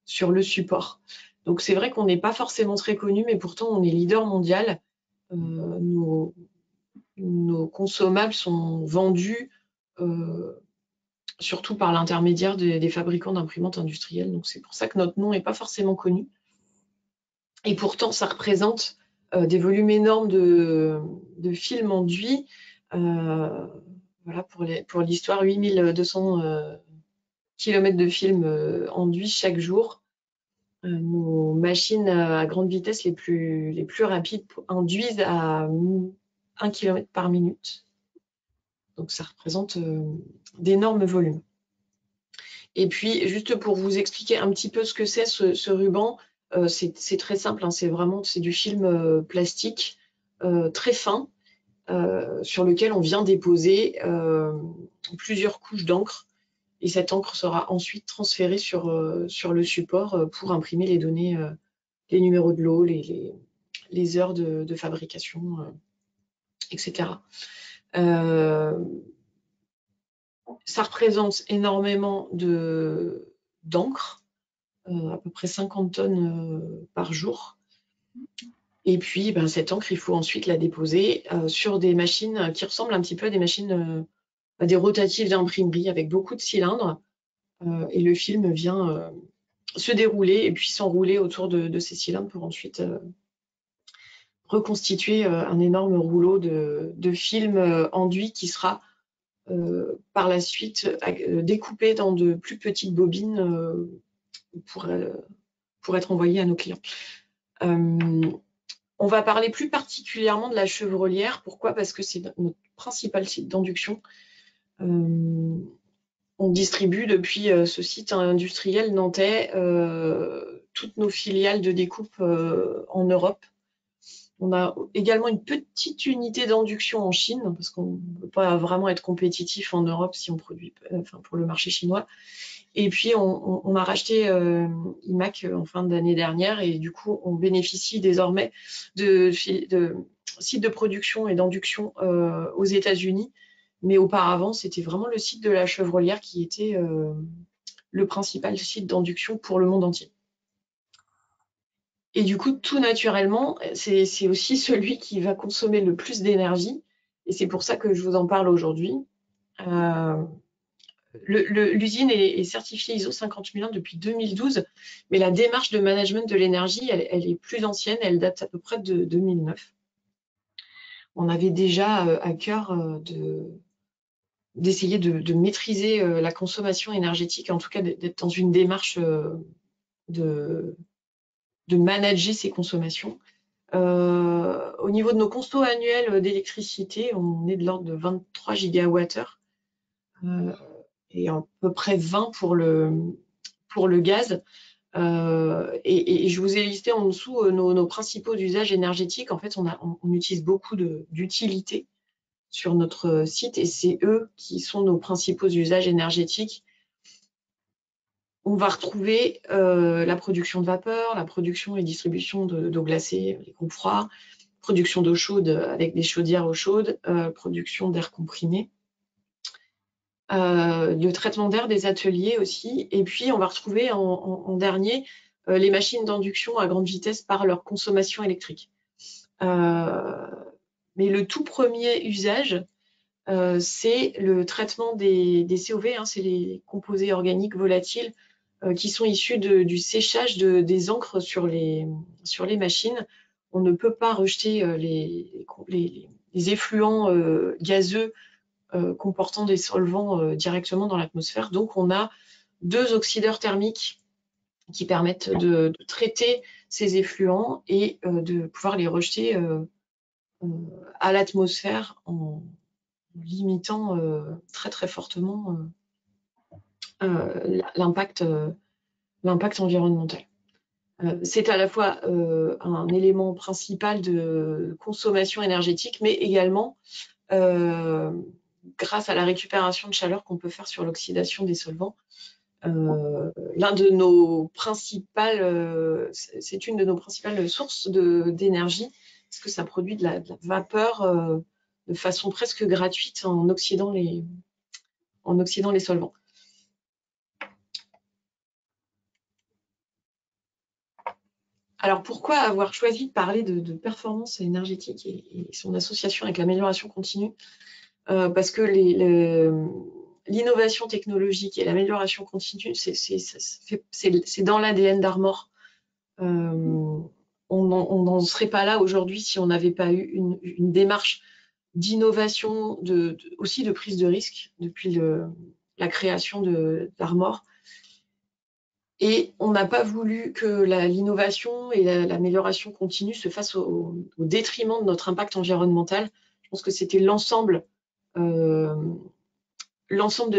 sur le support. Donc c'est vrai qu'on n'est pas forcément très connu, mais pourtant on est leader mondial. Nos consommables sont vendus surtout par l'intermédiaire des fabricants d'imprimantes industrielles. Donc c'est pour ça que notre nom n'est pas forcément connu. Et pourtant, ça représente des volumes énormes de films enduits. Voilà, pour l'histoire, 8200 km de films enduits chaque jour. Nos machines à grande vitesse les plus rapides enduisent à 1 km par minute. Donc ça représente d'énormes volumes. Et puis, juste pour vous expliquer un petit peu ce que c'est ce ruban, c'est très simple, c'est du film plastique très fin sur lequel on vient déposer plusieurs couches d'encre. Et cette encre sera ensuite transférée sur le support pour imprimer les données, les numéros de lot, les heures de fabrication, etc. Ça représente énormément d'encre, à peu près 50 tonnes par jour. Et puis, cette encre, il faut ensuite la déposer sur des machines qui ressemblent un petit peu à des machines, des rotatives d'imprimerie avec beaucoup de cylindres. Et le film vient se dérouler et puis s'enrouler autour de ces cylindres pour ensuite reconstituer un énorme rouleau de film enduit qui sera par la suite découpé dans de plus petites bobines pour être envoyé à nos clients. On va parler plus particulièrement de la Chevrolière. Pourquoi? Parce que c'est notre principal site d'induction. On distribue depuis ce site industriel nantais toutes nos filiales de découpe en Europe. On a également une petite unité d'induction en Chine, parce qu'on ne peut pas vraiment être compétitif en Europe si on produit, pour le marché chinois. Et puis, on a racheté IMAC en fin d'année dernière, et du coup, on bénéficie désormais de sites de production et d'induction aux États-Unis. Mais auparavant, c'était vraiment le site de la Chevrolière qui était le principal site d'induction pour le monde entier. Et du coup, tout naturellement, c'est aussi celui qui va consommer le plus d'énergie. Et c'est pour ça que je vous en parle aujourd'hui. L'usine est certifiée ISO 50001 depuis 2012, mais la démarche de management de l'énergie, elle est plus ancienne, elle date à peu près de 2009. On avait déjà à cœur d'essayer de maîtriser la consommation énergétique, en tout cas d'être dans une démarche de manager ses consommations. Au niveau de nos constos annuels d'électricité, on est de l'ordre de 23 gigawattheures et à peu près 20 pour le gaz. Et je vous ai listé en dessous nos principaux usages énergétiques. En fait, on utilise beaucoup d'utilités sur notre site et c'est eux qui sont nos principaux usages énergétiques. On va retrouver la production de vapeur, la production et distribution d'eau glacée, les groupes froids, production d'eau chaude avec des chaudières eau chaude, production d'air comprimé, le traitement d'air des ateliers aussi. Et puis, on va retrouver en dernier les machines d'induction à grande vitesse par leur consommation électrique. Mais le tout premier usage, c'est le traitement des COV, c'est les composés organiques volatiles qui sont issus du séchage des encres sur les machines. On ne peut pas rejeter les effluents gazeux comportant des solvants directement dans l'atmosphère. Donc, on a 2 oxydeurs thermiques qui permettent de traiter ces effluents et de pouvoir les rejeter à l'atmosphère en limitant très très fortement l'impact environnemental. C'est à la fois un élément principal de consommation énergétique, mais également grâce à la récupération de chaleur qu'on peut faire sur l'oxydation des solvants. L'un de nos principales, c'est une de nos principales sources d'énergie, parce que ça produit de la vapeur de façon presque gratuite en oxydant les solvants. Alors, pourquoi avoir choisi de parler de performance énergétique et son association avec l'amélioration continue? Parce que l'innovation technologique et l'amélioration continue, c'est dans l'ADN d'Armor. On n'en serait pas là aujourd'hui si on n'avait pas eu une démarche d'innovation, aussi de prise de risque depuis la création d'Armor. Et on n'a pas voulu que l'innovation et l'amélioration continue se fassent au détriment de notre impact environnemental. Je pense que c'était l'ensemble de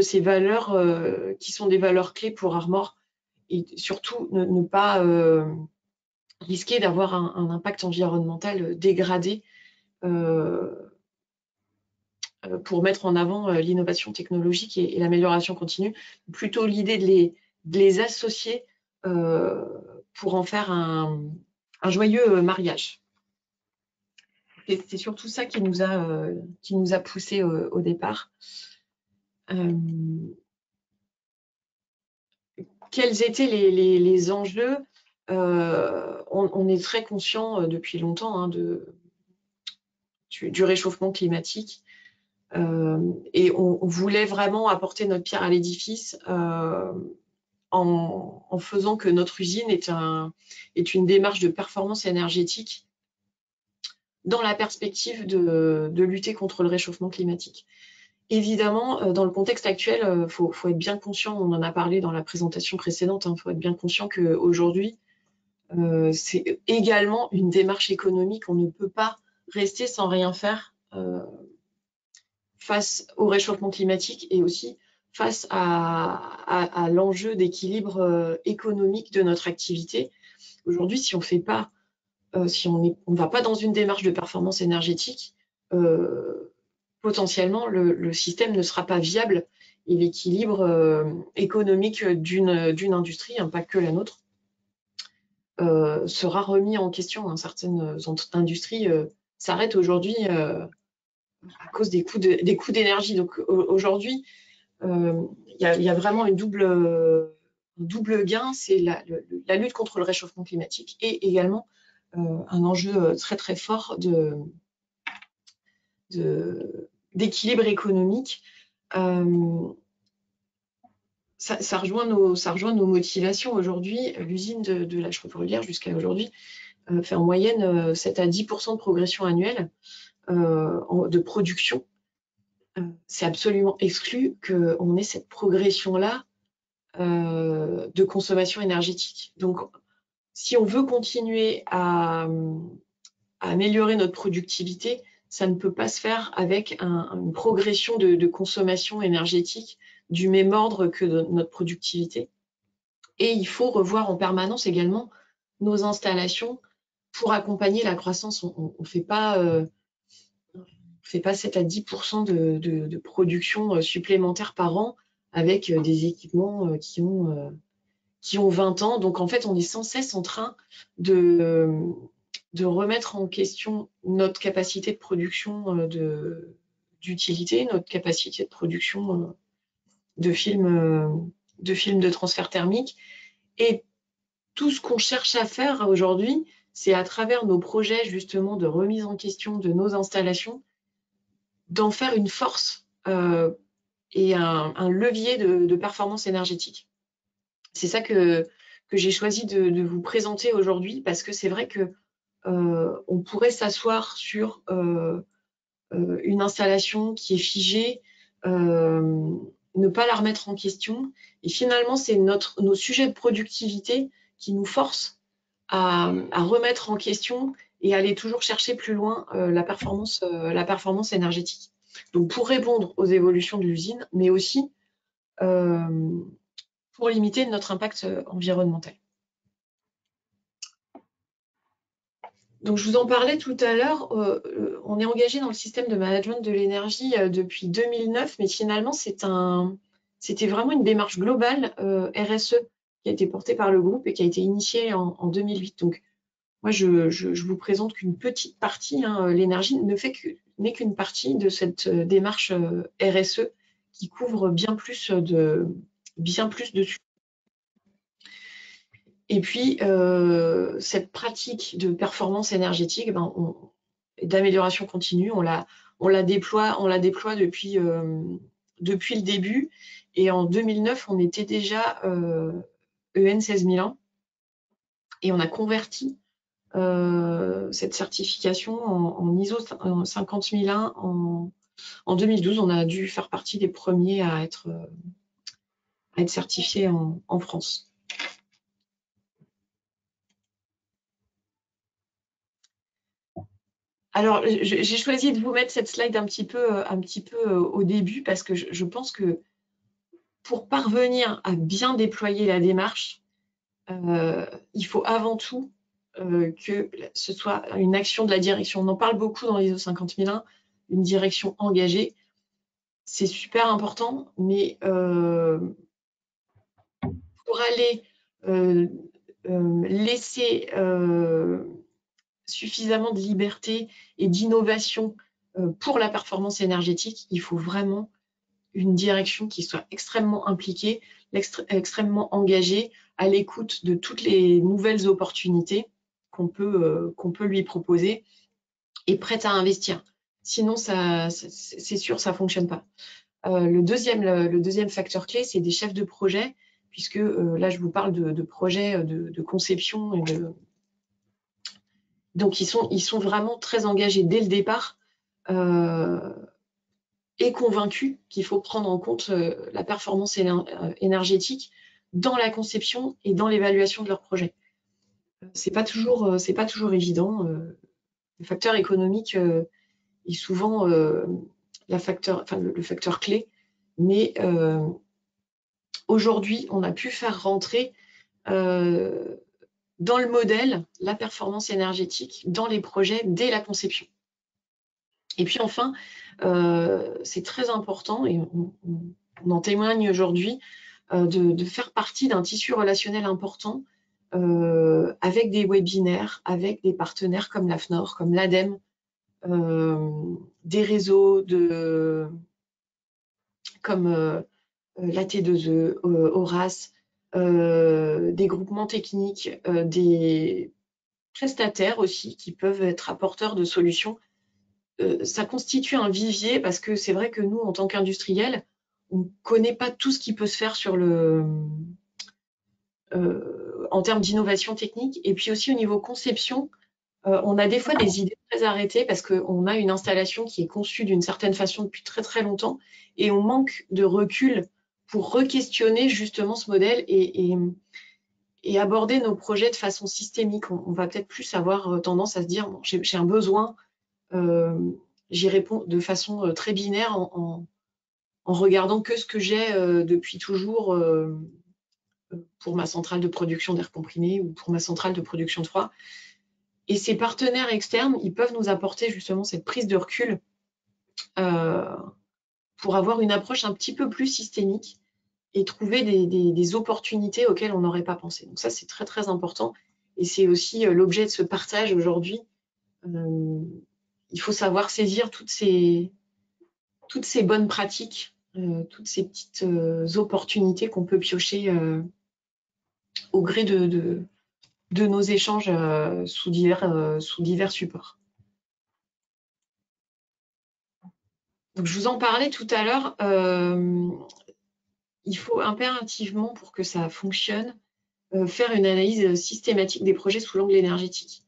ces valeurs qui sont des valeurs clés pour Armor, et surtout ne pas risquer d'avoir un impact environnemental dégradé pour mettre en avant l'innovation technologique et l'amélioration continue. Plutôt l'idée de les associer pour en faire un joyeux mariage. C'est surtout ça qui nous a poussé au départ. Quels étaient les enjeux? On est très conscient depuis longtemps du réchauffement climatique. Et on voulait vraiment apporter notre pierre à l'édifice en faisant que notre usine est une démarche de performance énergétique dans la perspective de lutter contre le réchauffement climatique. évidemment, dans le contexte actuel, faut être bien conscient, on en a parlé dans la présentation précédente, faut être bien conscient qu'aujourd'hui, c'est également une démarche économique. On ne peut pas rester sans rien faire face au réchauffement climatique et aussi face à l'enjeu d'équilibre économique de notre activité. Aujourd'hui, si on fait pas, si on ne va pas dans une démarche de performance énergétique, potentiellement le système ne sera pas viable et l'équilibre économique d'une industrie, pas que la nôtre, sera remis en question. Certaines industries s'arrêtent aujourd'hui à cause des coûts d'énergie. Donc aujourd'hui, il y a vraiment un double gain, c'est la lutte contre le réchauffement climatique et également un enjeu très très fort d'équilibre économique. Ça rejoint nos motivations aujourd'hui. L'usine de la Chaux-Bruyère jusqu'à aujourd'hui fait en moyenne 7 à 10% de progression annuelle de production. C'est absolument exclu qu'on ait cette progression-là de consommation énergétique. Donc, si on veut continuer à améliorer notre productivité, ça ne peut pas se faire avec une progression de consommation énergétique du même ordre que notre productivité. Et il faut revoir en permanence également nos installations pour accompagner la croissance. On ne fait pas 7 à 10% de production supplémentaire par an avec des équipements qui ont 20 ans. Donc, en fait, on est sans cesse en train de remettre en question notre capacité de production d'utilité, notre capacité de production de films de transfert thermique. Et tout ce qu'on cherche à faire aujourd'hui, c'est à travers nos projets justement de remise en question de nos installations, d'en faire une force et un levier de performance énergétique. C'est ça que j'ai choisi de vous présenter aujourd'hui, parce que c'est vrai que on pourrait s'asseoir sur une installation qui est figée, ne pas la remettre en question. Et finalement, c'est nos sujets de productivité qui nous forcent à remettre en question et aller toujours chercher plus loin la performance énergétique. Donc, pour répondre aux évolutions de l'usine, mais aussi pour limiter notre impact environnemental. Donc, je vous en parlais tout à l'heure, on est engagé dans le système de management de l'énergie depuis 2009, mais finalement, c'était vraiment une démarche globale RSE qui a été portée par le groupe et qui a été initiée en 2008. Donc, moi, je vous présente qu'une petite partie. L'énergie n'est qu'une partie de cette démarche RSE qui couvre bien plus de sujets. Et puis, cette pratique de performance énergétique, d'amélioration continue, on la déploie depuis le début. Et en 2009, on était déjà EN 16001 et on a converti cette certification en ISO 50001 en 2012. On a dû faire partie des premiers à être certifiés en France. Alors, j'ai choisi de vous mettre cette slide un petit peu au début parce que je pense que pour parvenir à bien déployer la démarche, il faut avant tout que ce soit une action de la direction. On en parle beaucoup dans l'ISO 50001, une direction engagée. C'est super important, mais pour aller laisser suffisamment de liberté et d'innovation pour la performance énergétique, il faut vraiment une direction qui soit extrêmement impliquée, extrêmement engagée, à l'écoute de toutes les nouvelles opportunités qu'on peut lui proposer et prête à investir. Sinon, c'est sûr, ça ne fonctionne pas. Le deuxième facteur clé, c'est des chefs de projet, puisque là, je vous parle de projets de conception et donc, ils sont vraiment très engagés dès le départ est convaincu qu'il faut prendre en compte la performance énergétique dans la conception et dans l'évaluation de leur projet. C'est pas toujours évident. Le facteur économique est souvent le facteur clé, mais aujourd'hui, on a pu faire rentrer dans le modèle la performance énergétique dans les projets dès la conception. Et puis enfin, c'est très important, et on en témoigne aujourd'hui, de faire partie d'un tissu relationnel important avec des webinaires, avec des partenaires comme l'AFNOR, comme l'ADEME, des réseaux comme l'AT2E, Horace, des groupements techniques, des prestataires aussi qui peuvent être apporteurs de solutions. Ça constitue un vivier parce que c'est vrai que nous, en tant qu'industriels, on ne connaît pas tout ce qui peut se faire en termes d'innovation technique. Et puis aussi au niveau conception, on a des fois des idées très arrêtées parce qu'on a une installation qui est conçue d'une certaine façon depuis très très longtemps et on manque de recul pour re-questionner justement ce modèle et aborder nos projets de façon systémique. On va peut-être plus avoir tendance à se dire bon, j'ai un besoin, j'y réponds de façon très binaire en regardant que ce que j'ai depuis toujours pour ma centrale de production d'air comprimé ou pour ma centrale de production de froid. Et ces partenaires externes, ils peuvent nous apporter justement cette prise de recul pour avoir une approche un petit peu plus systémique et trouver des opportunités auxquelles on n'aurait pas pensé. Donc ça, c'est très, très important. Et c'est aussi l'objet de ce partage aujourd'hui. Il faut savoir saisir toutes ces bonnes pratiques, toutes ces petites opportunités qu'on peut piocher au gré de nos échanges sous divers supports. Donc, je vous en parlais tout à l'heure, il faut impérativement, pour que ça fonctionne, faire une analyse systématique des projets sous l'angle énergétique.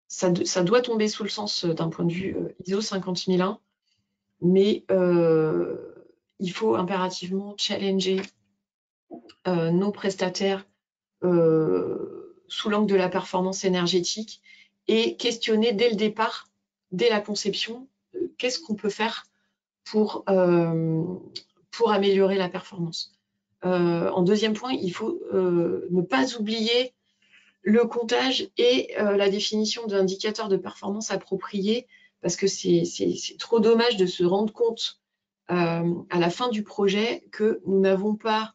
Ça doit tomber sous le sens d'un point de vue ISO 50001, mais il faut impérativement challenger nos prestataires sous l'angle de la performance énergétique et questionner dès le départ, dès la conception, qu'est-ce qu'on peut faire pour améliorer la performance. En deuxième point, il faut ne pas oublier le comptage et la définition d'indicateurs de performance appropriés, parce que c'est trop dommage de se rendre compte à la fin du projet que nous n'avons pas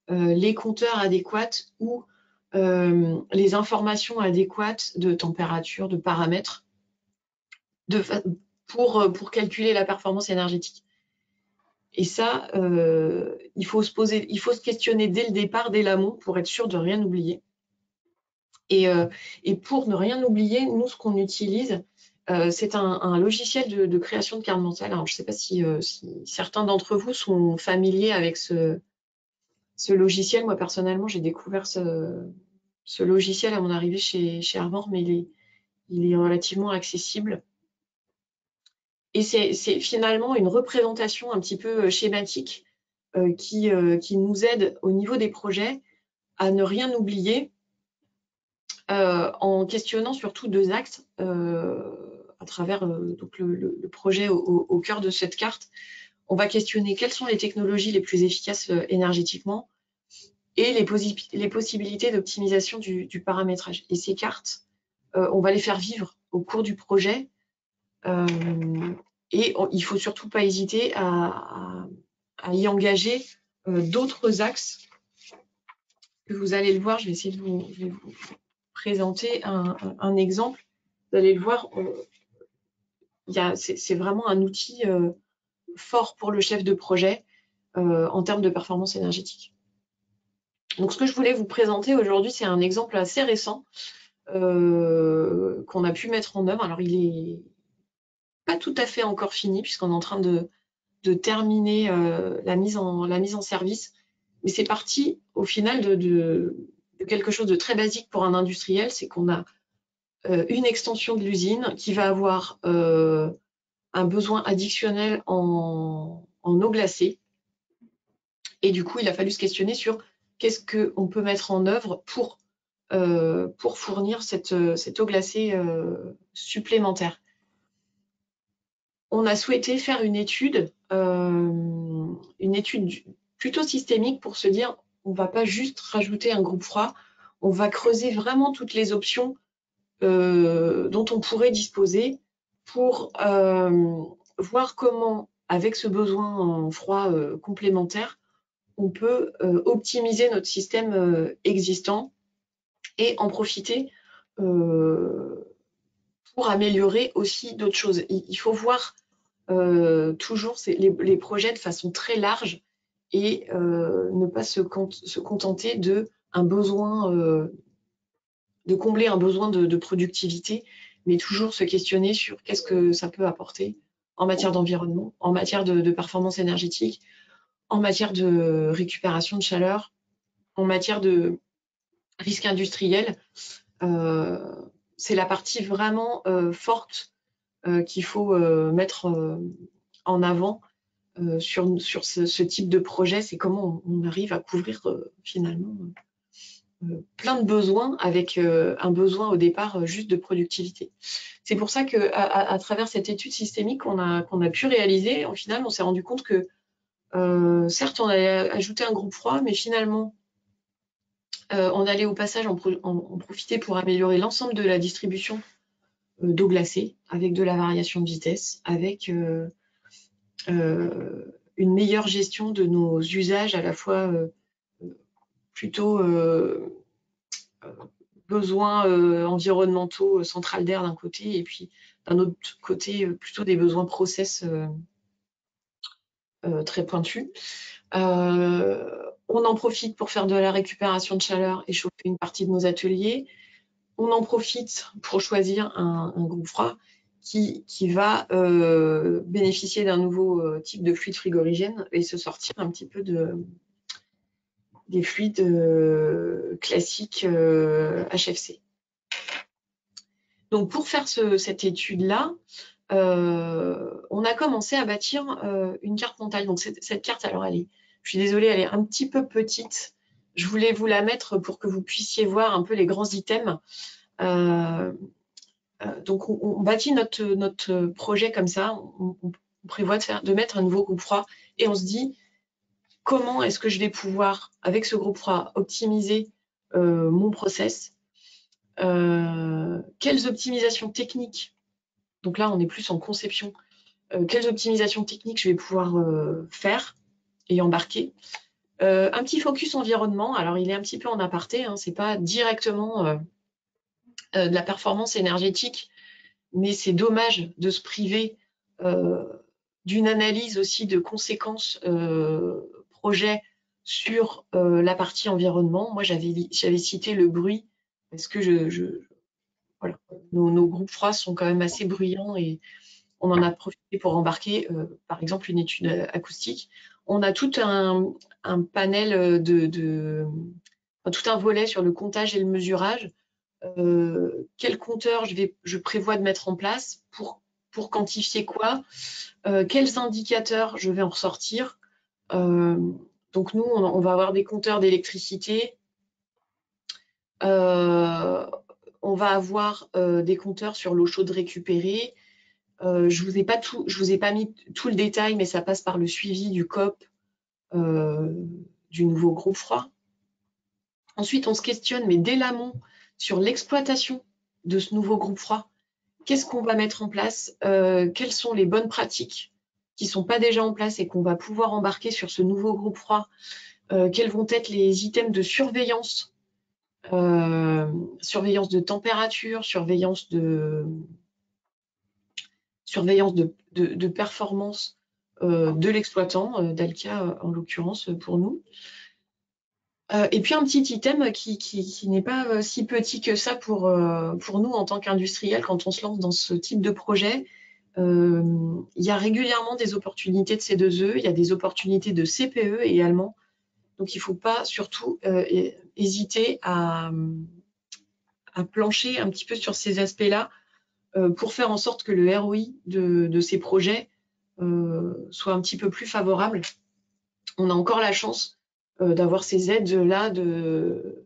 les compteurs adéquats ou les informations adéquates de température, de paramètres pour calculer la performance énergétique. Et ça, il faut se questionner dès le départ, dès l'amont, pour être sûr de rien oublier. Et pour ne rien oublier, nous, ce qu'on utilise, c'est un logiciel de création de carte mentale. Alors, je ne sais pas si certains d'entre vous sont familiers avec ce logiciel. Moi, personnellement, j'ai découvert ce logiciel à mon arrivée chez Armor, mais il est relativement accessible. Et c'est finalement une représentation un petit peu schématique qui nous aide au niveau des projets à ne rien oublier en questionnant surtout deux axes à travers donc le projet au cœur de cette carte. On va questionner quelles sont les technologies les plus efficaces énergétiquement et les possibilités d'optimisation du paramétrage. Et ces cartes, on va les faire vivre au cours du projet. Et il ne faut surtout pas hésiter à y engager d'autres axes que vous allez le voir. Je vais essayer de vous présenter un exemple. Vous allez le voir, c'est vraiment un outil fort pour le chef de projet en termes de performance énergétique. Donc, ce que je voulais vous présenter aujourd'hui, c'est un exemple assez récent qu'on a pu mettre en œuvre. Alors, il est pas tout à fait encore fini puisqu'on est en train de terminer la mise en service. Mais c'est parti au final de quelque chose de très basique pour un industriel, c'est qu'on a une extension de l'usine qui va avoir un besoin additionnel en eau glacée. Et du coup, il a fallu se questionner sur qu'est-ce qu'on peut mettre en œuvre pour fournir cette eau glacée supplémentaire. On a souhaité faire une étude plutôt systémique pour se dire on ne va pas juste rajouter un groupe froid, on va creuser vraiment toutes les options dont on pourrait disposer pour voir comment, avec ce besoin en froid complémentaire, on peut optimiser notre système existant et en profiter pour améliorer aussi d'autres choses. Il faut voir toujours les projets de façon très large et ne pas se contenter de combler un besoin de productivité, mais toujours se questionner sur qu'est-ce que ça peut apporter en matière d'environnement, en matière de performance énergétique, en matière de récupération de chaleur, en matière de risque industriel. C'est la partie vraiment forte qu'il faut mettre en avant sur ce type de projet. C'est comment on arrive à couvrir finalement plein de besoins avec un besoin au départ juste de productivité. C'est pour ça qu'à travers cette étude systémique qu'on a pu réaliser, au final, on s'est rendu compte que certes, on allait ajouter un groupe froid, mais finalement, on allait au passage en profiter pour améliorer l'ensemble de la distribution d'eau glacée, avec de la variation de vitesse, avec une meilleure gestion de nos usages, à la fois plutôt besoins environnementaux, centrales d'air d'un côté, et puis d'un autre côté, plutôt des besoins process très pointus. On en profite pour faire de la récupération de chaleur et chauffer une partie de nos ateliers. On en profite pour choisir un groupe froid qui va bénéficier d'un nouveau type de fluide frigorigène et se sortir un petit peu des fluides classiques HFC. Donc pour faire cette étude-là, on a commencé à bâtir une carte mentale. Donc cette carte, alors je suis désolée, elle est un petit peu petite. Je voulais vous la mettre pour que vous puissiez voir un peu les grands items. Donc on bâtit notre projet comme ça. On prévoit de mettre un nouveau groupe froid et on se dit comment est-ce que je vais pouvoir, avec ce groupe froid, optimiser mon process. Quelles optimisations techniques, donc là on est plus en conception, quelles optimisations techniques je vais pouvoir faire et embarquer. Un petit focus environnement, alors il est un petit peu en aparté, hein, c'est pas directement de la performance énergétique, mais c'est dommage de se priver d'une analyse aussi de conséquences projet sur la partie environnement. Moi j'avais cité le bruit parce que voilà, nos groupes froids sont quand même assez bruyants et on en a profité pour embarquer, par exemple, une étude acoustique. On a tout un panel tout un volet sur le comptage et le mesurage. Quel compteur je prévois de mettre en place pour quantifier quoi, quels indicateurs je vais en ressortir. Donc nous, on va avoir des compteurs d'électricité. On va avoir des compteurs sur l'eau chaude récupérée. Je vous ai pas mis tout le détail, mais ça passe par le suivi du COP du nouveau groupe froid. Ensuite, on se questionne, mais dès l'amont, sur l'exploitation de ce nouveau groupe froid. Qu'est-ce qu'on va mettre en place? Quelles sont les bonnes pratiques qui ne sont pas déjà en place et qu'on va pouvoir embarquer sur ce nouveau groupe froid? Quels vont être les items de surveillance? Surveillance de température, surveillance de performance de l'exploitant, Dalkia en l'occurrence pour nous. Et puis un petit item qui n'est pas si petit que ça pour nous en tant qu'industriels quand on se lance dans ce type de projet. Il y a régulièrement des opportunités de C2E, il y a des opportunités de CPE également. Donc il ne faut pas surtout hésiter à plancher un petit peu sur ces aspects-là pour faire en sorte que le ROI de ces projets soit un petit peu plus favorable. On a encore la chance d'avoir ces aides-là de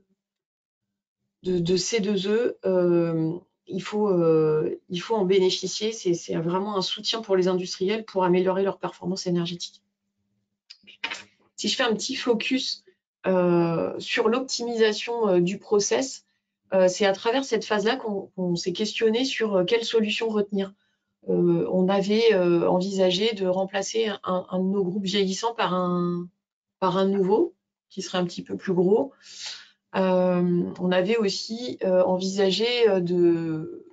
C2E. Il faut en bénéficier. C'est vraiment un soutien pour les industriels pour améliorer leur performance énergétique. Si je fais un petit focus sur l'optimisation du process, c'est à travers cette phase-là qu'on s'est questionné sur quelle solution retenir. On avait envisagé de remplacer un de nos groupes vieillissants par un nouveau, qui serait un petit peu plus gros. On avait aussi envisagé de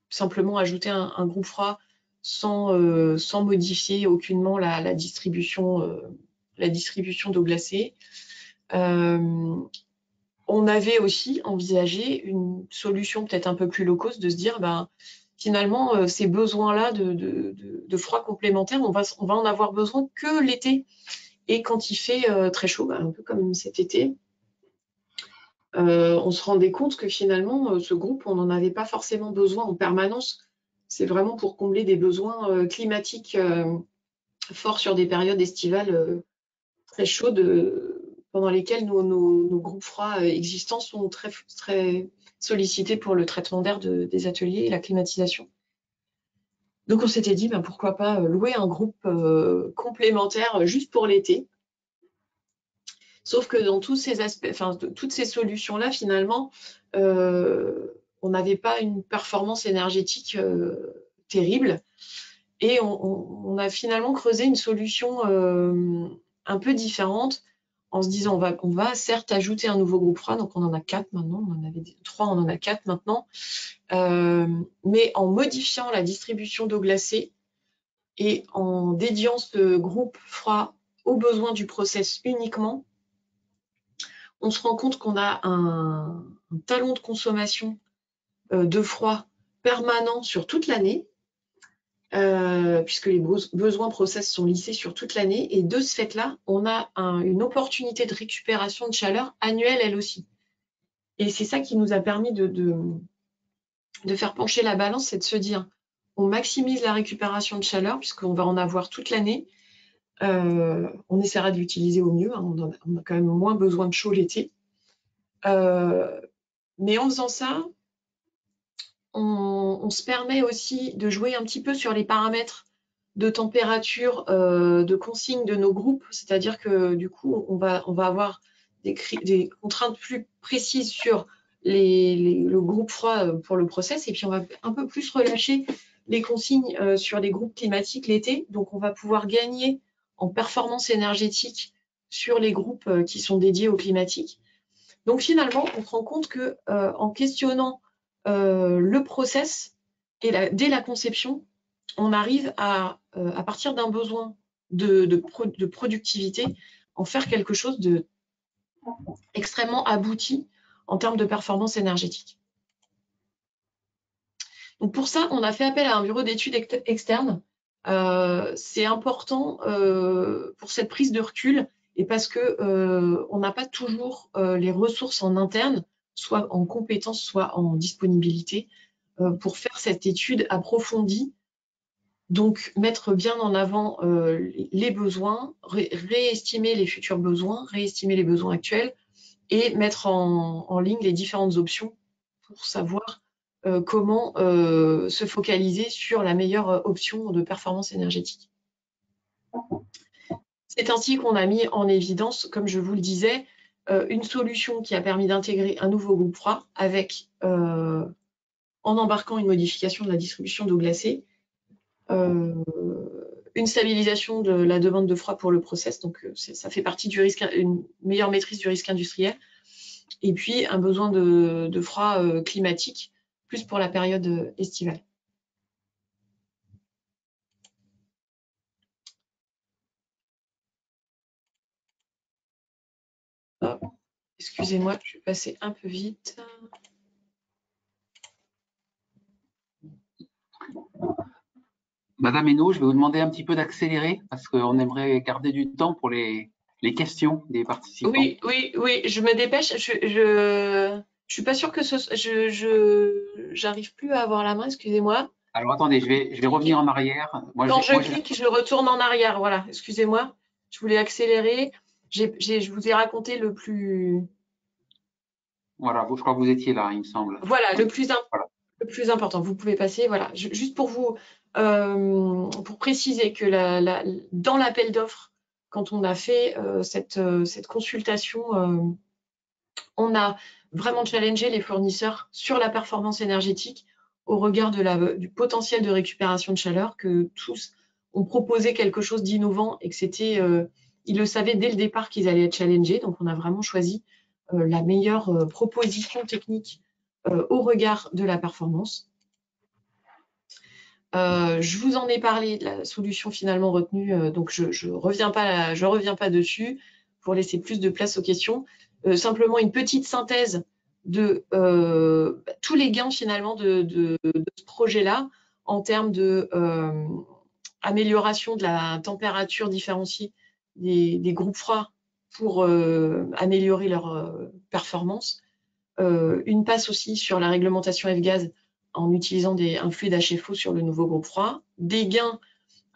simplement ajouter un groupe froid sans modifier aucunement la distribution d'eau glacée. On avait aussi envisagé une solution peut-être un peu plus low cost, de se dire finalement ces besoins-là de froid complémentaire, on va en avoir besoin que l'été. Et quand il fait très chaud, un peu comme cet été, on se rendait compte que finalement, ce groupe, on n'en avait pas forcément besoin en permanence. C'est vraiment pour combler des besoins climatiques forts sur des périodes estivales très chaudes, pendant lesquelles nos groupes froids existants sont très, très sollicités pour le traitement d'air des ateliers et la climatisation. Donc on s'était dit, pourquoi pas louer un groupe complémentaire juste pour l'été. Sauf que dans tous ces aspects, toutes ces solutions-là, finalement, on n'avait pas une performance énergétique terrible. Et on a finalement creusé une solution un peu différente en se disant on va certes ajouter un nouveau groupe froid, donc on en a 4 maintenant, on en avait 3, on en a 4 maintenant, mais en modifiant la distribution d'eau glacée et en dédiant ce groupe froid aux besoins du process uniquement, on se rend compte qu'on a un talon de consommation de froid permanent sur toute l'année, puisque les besoins process sont lissés sur toute l'année, et de ce fait-là, on a une opportunité de récupération de chaleur annuelle, elle aussi. Et c'est ça qui nous a permis de faire pencher la balance, c'est de se dire, on maximise la récupération de chaleur, puisqu'on va en avoir toute l'année. On essaiera de l'utiliser au mieux, on a quand même moins besoin de chaud l'été. Mais en faisant ça, on se permet aussi de jouer un petit peu sur les paramètres de température, de consigne de nos groupes, c'est-à-dire que du coup, on va avoir des contraintes plus précises sur le groupe froid pour le process, et puis on va un peu plus relâcher les consignes sur les groupes climatiques l'été, donc on va pouvoir gagner en performance énergétique sur les groupes qui sont dédiés au climatique. Donc finalement, on se rend compte que en questionnant le process et dès la conception, on arrive à partir d'un besoin de productivité, en faire quelque chose de extrêmement abouti en termes de performance énergétique. Donc pour ça, on a fait appel à un bureau d'études externe. C'est important pour cette prise de recul, et parce que on n'a pas toujours les ressources en interne, soit en compétences, soit en disponibilité, pour faire cette étude approfondie. Donc, mettre bien en avant les besoins, réestimer les futurs besoins, réestimer les besoins actuels, et mettre en ligne les différentes options pour savoir comment se focaliser sur la meilleure option de performance énergétique. C'est ainsi qu'on a mis en évidence, comme je vous le disais, une solution qui a permis d'intégrer un nouveau groupe froid avec, en embarquant une modification de la distribution d'eau glacée, une stabilisation de la demande de froid pour le process, donc ça fait partie du risque, une meilleure maîtrise du risque industriel, et puis un besoin de froid climatique, plus pour la période estivale. Excusez-moi, je vais passer un peu vite. Madame Hainaut, je vais vous demander un petit peu d'accélérer parce qu'on aimerait garder du temps pour les questions des participants. Oui, je me dépêche. Je suis pas sûre que j'arrive plus à avoir la main, excusez-moi. Alors attendez, je vais revenir en arrière. Quand je clique, je retourne en arrière. Voilà, excusez-moi, je voulais accélérer. Je vous ai raconté le plus… Voilà, je crois que vous étiez là, il me semble. Voilà, Oui. le plus important. Vous pouvez passer. Voilà, juste pour vous, pour préciser que dans l'appel d'offres, quand on a fait cette consultation, on a vraiment challengé les fournisseurs sur la performance énergétique au regard du potentiel de récupération de chaleur, que tous ont proposé quelque chose d'innovant et que ils le savaient dès le départ qu'ils allaient être challengés. Donc, on a vraiment choisi la meilleure proposition technique au regard de la performance. Je vous en ai parlé de la solution finalement retenue, donc je reviens pas dessus pour laisser plus de place aux questions. Simplement une petite synthèse de tous les gains finalement de ce projet-là en termes de amélioration de la température différenciée des groupes froids pour améliorer leur performance. Une passe aussi sur la réglementation F-gaz en utilisant un fluide HFO sur le nouveau groupe froid. Des gains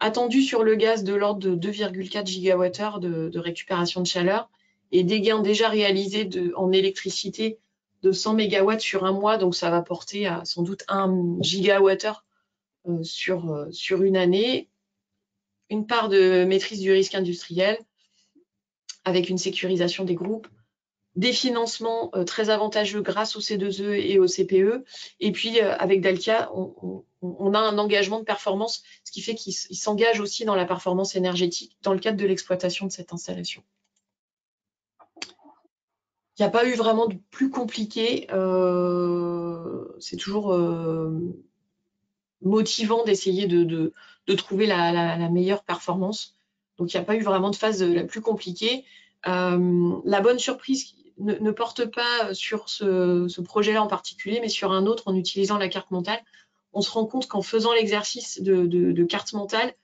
attendus sur le gaz de l'ordre de 2,4 gigawattheures de récupération de chaleur et des gains déjà réalisés en électricité de 100 mégawatts sur un mois. Donc, ça va porter à sans doute 1 gigawattheure sur une année. Une part de maîtrise du risque industriel avec une sécurisation des groupes, des financements très avantageux grâce au C2E et au CPE. Et puis, avec Dalkia, on a un engagement de performance, ce qui fait qu'il s'engage aussi dans la performance énergétique dans le cadre de l'exploitation de cette installation. Il n'y a pas eu vraiment de plus compliqué. C'est toujours motivant d'essayer de trouver la meilleure performance. Donc, il n'y a pas eu vraiment de phase la plus compliquée. La bonne surprise ne porte pas sur ce projet-là en particulier, mais sur un autre en utilisant la carte mentale. On se rend compte qu'en faisant l'exercice de carte mentale,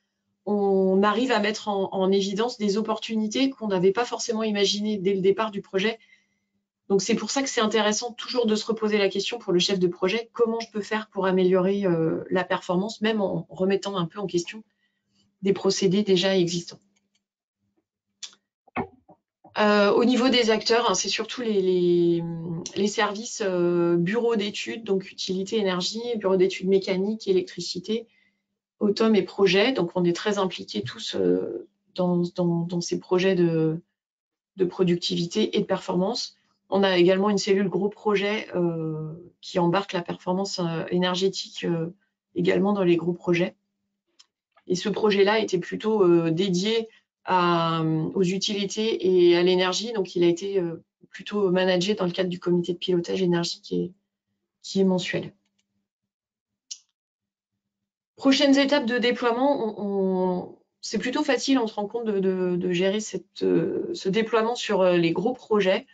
on arrive à mettre en évidence des opportunités qu'on n'avait pas forcément imaginées dès le départ du projet. Donc, c'est pour ça que c'est intéressant toujours de se reposer la question pour le chef de projet, comment je peux faire pour améliorer la performance, même en remettant un peu en question des procédés déjà existants. Au niveau des acteurs, hein, c'est surtout les services bureaux d'études, donc utilité énergie, bureau d'études mécanique, électricité, autom et projets. Donc, on est très impliqués tous dans ces projets de productivité et de performance. On a également une cellule gros projet qui embarque la performance énergétique également dans les gros projets. Et ce projet-là était plutôt dédié aux utilités et à l'énergie. Donc, il a été plutôt managé dans le cadre du comité de pilotage énergie qui est mensuel. Prochaines étapes de déploiement, c'est plutôt facile, on se rend compte de gérer ce déploiement sur les gros projets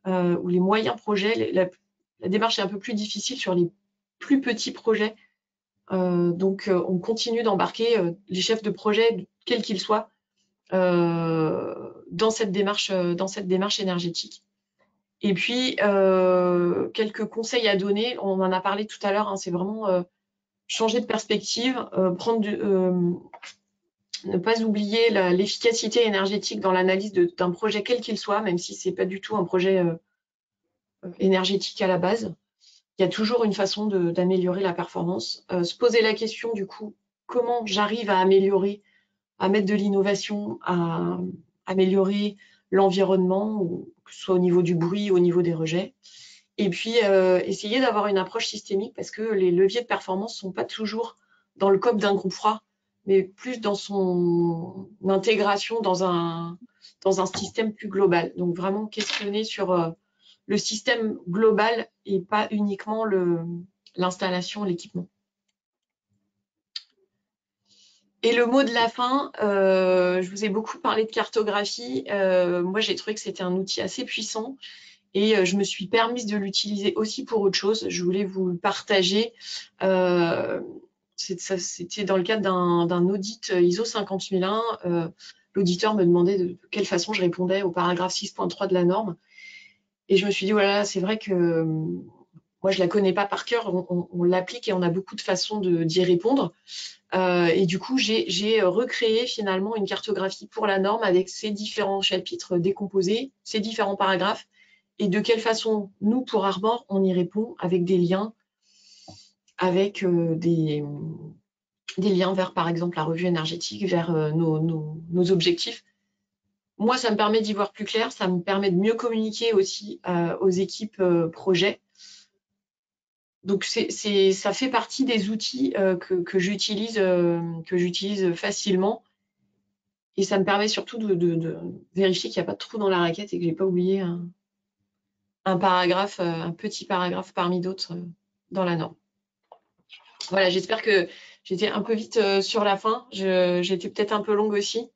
ou les moyens projets. La démarche est un peu plus difficile sur les plus petits projets. Donc, on continue d'embarquer les chefs de projet, quels qu'ils soient, dans cette démarche énergétique. Et puis, quelques conseils à donner, on en a parlé tout à l'heure, hein, c'est vraiment changer de perspective, ne pas oublier l'efficacité énergétique dans l'analyse d'un projet quel qu'il soit, même si ce n'est pas du tout un projet énergétique à la base. Il y a toujours une façon d'améliorer la performance. Se poser la question, du coup, comment j'arrive à améliorer, à mettre de l'innovation, à améliorer l'environnement, que ce soit au niveau du bruit, au niveau des rejets. Et puis, essayer d'avoir une approche systémique parce que les leviers de performance ne sont pas toujours dans le scope d'un groupe froid, mais plus dans son intégration dans un système plus global. Donc, vraiment questionner sur le système global et pas uniquement l'installation, l'équipement. Et le mot de la fin, je vous ai beaucoup parlé de cartographie. Moi, j'ai trouvé que c'était un outil assez puissant et je me suis permise de l'utiliser aussi pour autre chose. Je voulais vous le partager. C'était dans le cadre d'un audit ISO 50001. L'auditeur me demandait de quelle façon je répondais au paragraphe 6.3 de la norme. Et je me suis dit, voilà, c'est vrai que moi, je la connais pas par cœur, on l'applique et on a beaucoup de façons d'y répondre. Et du coup, j'ai recréé finalement une cartographie pour la norme avec ces différents chapitres décomposés, ces différents paragraphes, et de quelle façon, nous, pour Arbor, on y répond avec des liens, avec des liens vers, par exemple, la revue énergétique, vers nos objectifs. Moi, ça me permet d'y voir plus clair, ça me permet de mieux communiquer aussi aux équipes projets. Donc, ça fait partie des outils que j'utilise facilement. Et ça me permet surtout de vérifier qu'il n'y a pas de trou dans la raquette et que je n'ai pas oublié un paragraphe, un petit paragraphe parmi d'autres dans la norme. Voilà, j'espère que j'étais un peu vite sur la fin. J'ai été peut-être un peu longue aussi.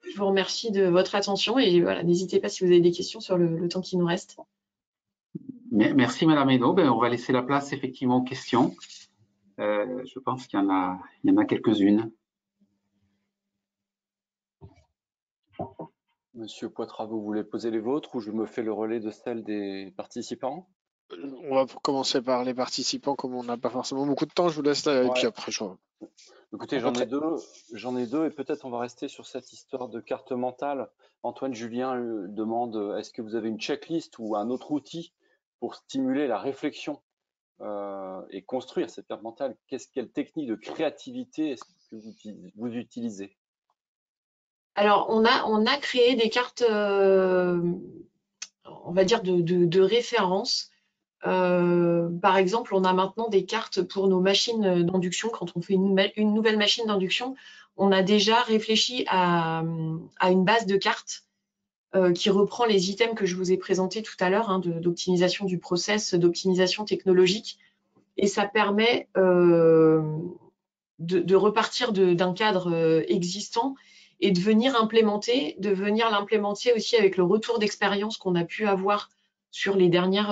Je vous remercie de votre attention et voilà, n'hésitez pas si vous avez des questions sur le temps qui nous reste. Merci Madame Hainaut. Ben, on va laisser la place effectivement aux questions. Je pense qu'il y en a quelques-unes. Monsieur Poitras, vous voulez poser les vôtres ou je me fais le relais de celles des participants? On va commencer par les participants, comme on n'a pas forcément beaucoup de temps, je vous laisse là, et puis après je... Écoutez, j'en ai deux et peut-être on va rester sur cette histoire de carte mentale. Antoine Julien demande, est-ce que vous avez une checklist ou un autre outil pour stimuler la réflexion et construire cette carte mentale? Quelle technique de créativité est-ce que vous utilisez? Alors, on a créé des cartes, on va dire, de référence. Par exemple, on a maintenant des cartes pour nos machines d'induction. Quand on fait une nouvelle machine d'induction, on a déjà réfléchi à une base de cartes qui reprend les items que je vous ai présentés tout à l'heure, hein, d'optimisation du process, d'optimisation technologique. Et ça permet de repartir d'un cadre existant et de venir l'implémenter aussi avec le retour d'expérience qu'on a pu avoir sur les derniers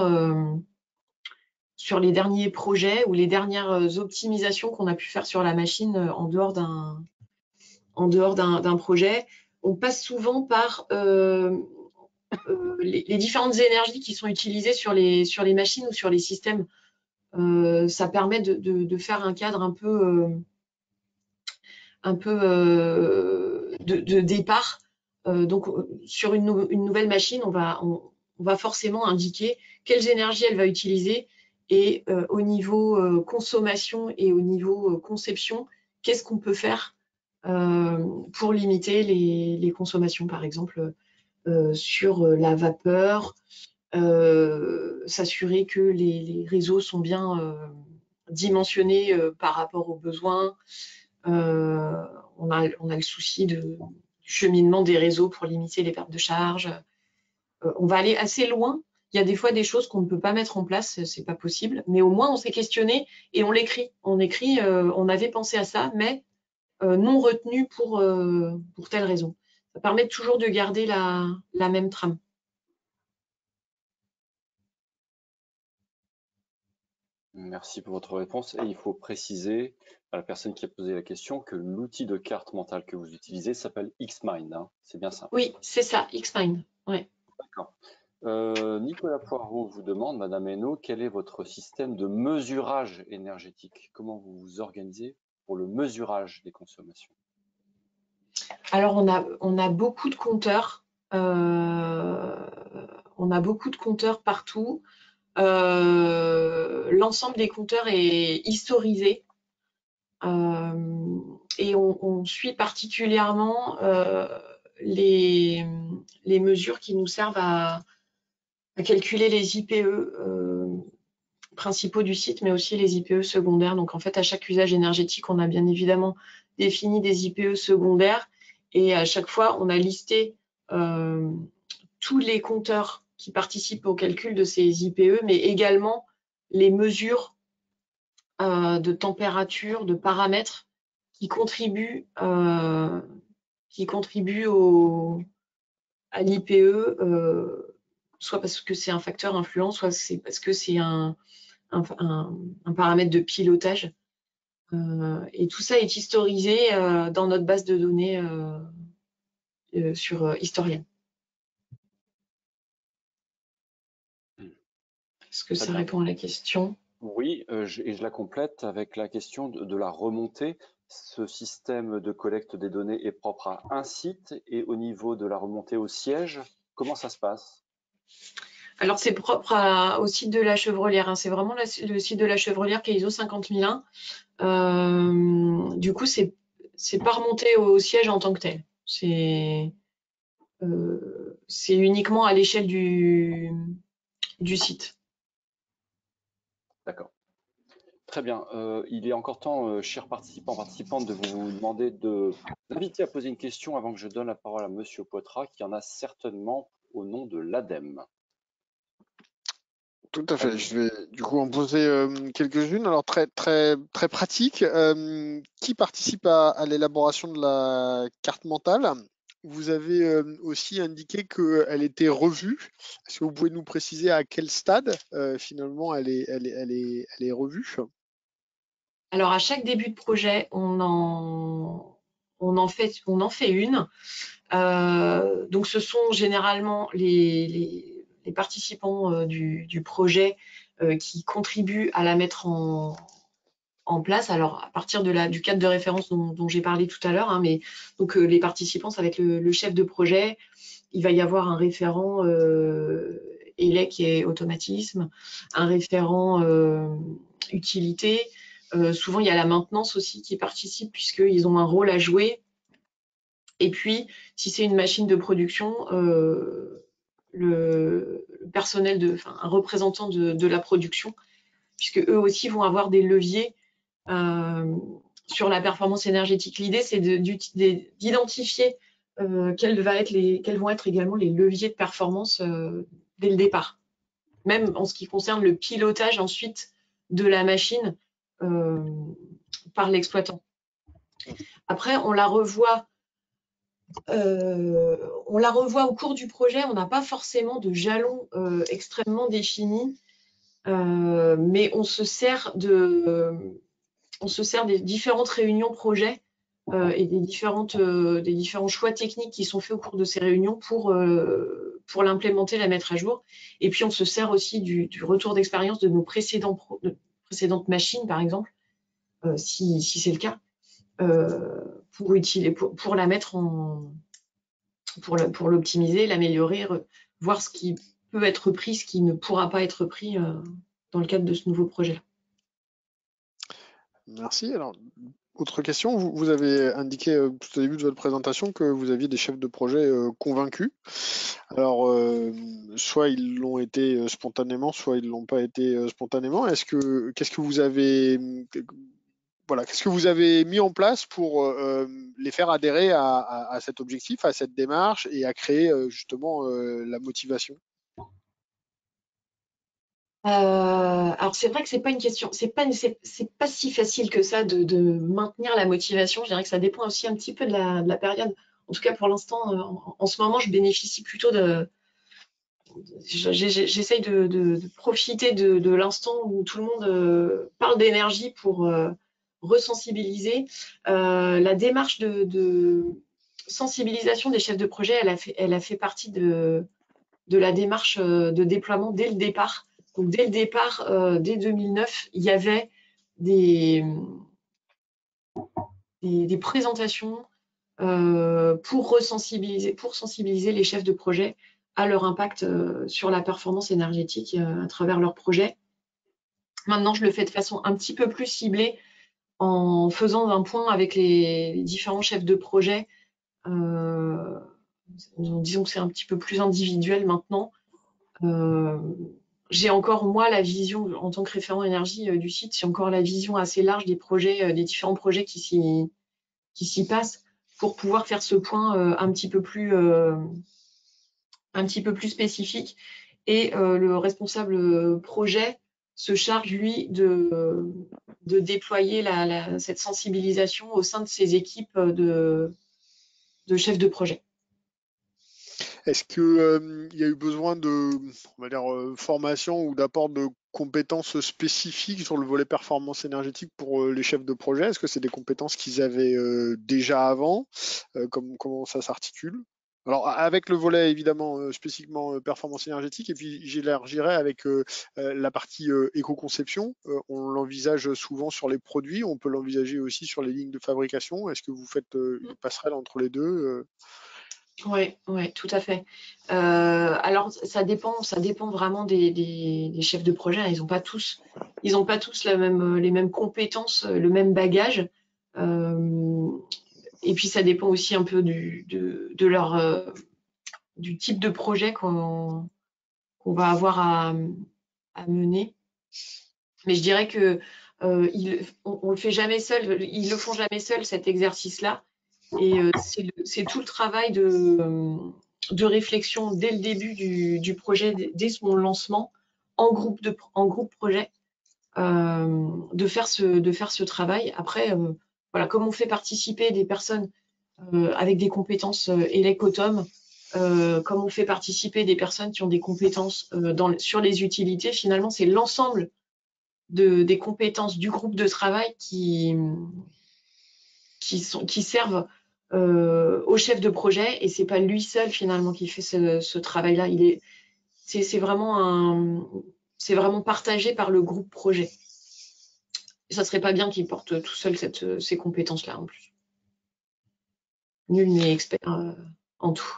projets ou les dernières optimisations qu'on a pu faire sur la machine en dehors d'un projet. On passe souvent par les différentes énergies qui sont utilisées sur les machines ou sur les systèmes. Ça permet de faire un cadre un peu de départ. Donc, sur une nouvelle machine, on va forcément indiquer quelles énergies elle va utiliser et au niveau consommation et au niveau conception, qu'est-ce qu'on peut faire pour limiter les consommations, par exemple, sur la vapeur, s'assurer que les réseaux sont bien dimensionnés par rapport aux besoins. On a le souci du cheminement des réseaux pour limiter les pertes de charge. On va aller assez loin. Il y a des fois des choses qu'on ne peut pas mettre en place, c'est pas possible. Mais au moins, on s'est questionné et on l'écrit. On écrit, on avait pensé à ça, mais non retenu pour telle raison. Ça permet toujours de garder la même trame. Merci pour votre réponse. Et il faut préciser à la personne qui a posé la question que l'outil de carte mentale que vous utilisez s'appelle Xmind. Hein. C'est bien ça? Oui, c'est ça, Xmind. Ouais. D'accord. Nicolas Poirot vous demande, Madame Hainaut, quel est votre système de mesurage énergétique? Comment vous vous organisez pour le mesurage des consommations? Alors, on a beaucoup de compteurs. On a beaucoup de compteurs partout. L'ensemble des compteurs est historisé. Et on suit particulièrement les mesures qui nous servent à calculer les IPE principaux du site, mais aussi les IPE secondaires. Donc, en fait, à chaque usage énergétique, on a bien évidemment défini des IPE secondaires et à chaque fois, on a listé tous les compteurs qui participent au calcul de ces IPE, mais également les mesures de température, de paramètres qui contribuent à l'IPE, soit parce que c'est un facteur influent, soit c'est parce que c'est un paramètre de pilotage. Et tout ça est historisé dans notre base de données sur Historien. Est-ce que Très ça bien. répond à la question? Oui, et je la complète avec la question de la remontée. Ce système de collecte des données est propre à un site et au niveau de la remontée au siège, comment ça se passe? Alors, c'est propre au site de la Chevrolière, hein. C'est vraiment le site de la Chevrolière qui est ISO 50001. Du coup, c'est pas remonté au siège en tant que tel. C'est uniquement à l'échelle du site. D'accord. Très bien. Il est encore temps, chers participants, participantes, de vous demander d'inviter à poser une question avant que je donne la parole à Monsieur Poitras, qui en a certainement au nom de l'ADEME. Tout à fait. Allez. Je vais du coup en poser quelques-unes. Alors très pratique. Qui participe à l'élaboration de la carte mentale? Vous avez aussi indiqué qu'elle était revue. Est-ce que vous pouvez nous préciser à quel stade finalement elle est revue? Alors, à chaque début de projet, on en fait une. Donc, ce sont généralement les participants du projet qui contribuent à la mettre en place. Alors, à partir du cadre de référence dont j'ai parlé tout à l'heure, hein, mais donc les participants, ça va être le chef de projet. Il va y avoir un référent ELEC qui est automatisme, un référent utilité. Souvent, il y a la maintenance aussi qui participe puisqu'ils ont un rôle à jouer. Et puis, si c'est une machine de production, le personnel, un représentant de la production, puisque eux aussi vont avoir des leviers sur la performance énergétique. L'idée, c'est d'identifier quels vont être également les leviers de performance dès le départ, même en ce qui concerne le pilotage ensuite de la machine par l'exploitant. Après, on la revoit au cours du projet. On n'a pas forcément de jalons extrêmement définis, mais on se sert des différentes réunions projets et des différents choix techniques qui sont faits au cours de ces réunions pour l'implémenter, la mettre à jour. Et puis, on se sert aussi du retour d'expérience de nos précédentes machines, par exemple, si c'est le cas, pour la mettre pour l'optimiser, l'améliorer, voir ce qui peut être pris, ce qui ne pourra pas être pris dans le cadre de ce nouveau projet-là. Merci. Alors, autre question, vous avez indiqué tout au début de votre présentation que vous aviez des chefs de projet convaincus. Alors, soit ils l'ont été spontanément, soit ils ne l'ont pas été spontanément. Qu'est-ce que vous avez mis en place pour les faire adhérer à cet objectif, à cette démarche et à créer justement la motivation? Alors c'est vrai que c'est pas une question, c'est pas si facile que ça de maintenir la motivation. Je dirais que ça dépend aussi un petit peu de la période. En tout cas, pour l'instant, en ce moment, je bénéficie plutôt j'essaye de profiter de l'instant où tout le monde parle d'énergie pour resensibiliser. La démarche de sensibilisation des chefs de projet, elle a fait partie de la démarche de déploiement dès le départ. Donc, dès le départ, dès 2009, il y avait des présentations pour sensibiliser les chefs de projet à leur impact sur la performance énergétique à travers leur projet. Maintenant, je le fais de façon un petit peu plus ciblée en faisant un point avec les différents chefs de projet. Disons que c'est un petit peu plus individuel maintenant. J'ai encore, moi, la vision, en tant que référent énergie du site, j'ai encore la vision assez large des projets, des différents projets qui s'y passent pour pouvoir faire ce point un petit peu plus spécifique. Et le responsable projet se charge, lui, de déployer cette sensibilisation au sein de ses équipes de chefs de projet. Est-ce qu'il y a eu besoin de, on va dire, formation ou d'apport de compétences spécifiques sur le volet performance énergétique pour les chefs de projet? Est-ce que c'est des compétences qu'ils avaient déjà avant? Comment ça s'articule? Alors, avec le volet évidemment spécifiquement performance énergétique, et puis j'élargirais avec la partie éco-conception. On l'envisage souvent sur les produits, on peut l'envisager aussi sur les lignes de fabrication. Est-ce que vous faites une passerelle entre les deux Ouais, tout à fait. Alors ça dépend vraiment des chefs de projet, hein. Ils n'ont pas tous les mêmes compétences, le même bagage. Et puis ça dépend aussi un peu de leur du type de projet qu'on va avoir à mener. Mais je dirais que on le fait jamais seul, ils le font jamais seul cet exercice-là. Et c'est tout le travail de réflexion dès le début du projet, dès son lancement, en groupe projet, de faire ce travail. Après, voilà, comme on fait participer des personnes avec des compétences élecotome, comme on fait participer des personnes qui ont des compétences sur les utilités, finalement, c'est l'ensemble des compétences du groupe de travail qui servent au chef de projet, et c'est pas lui seul finalement qui fait ce travail-là. C'est vraiment partagé par le groupe projet. Et ça serait pas bien qu'il porte tout seul ces compétences-là en plus. Nul n'est expert en tout.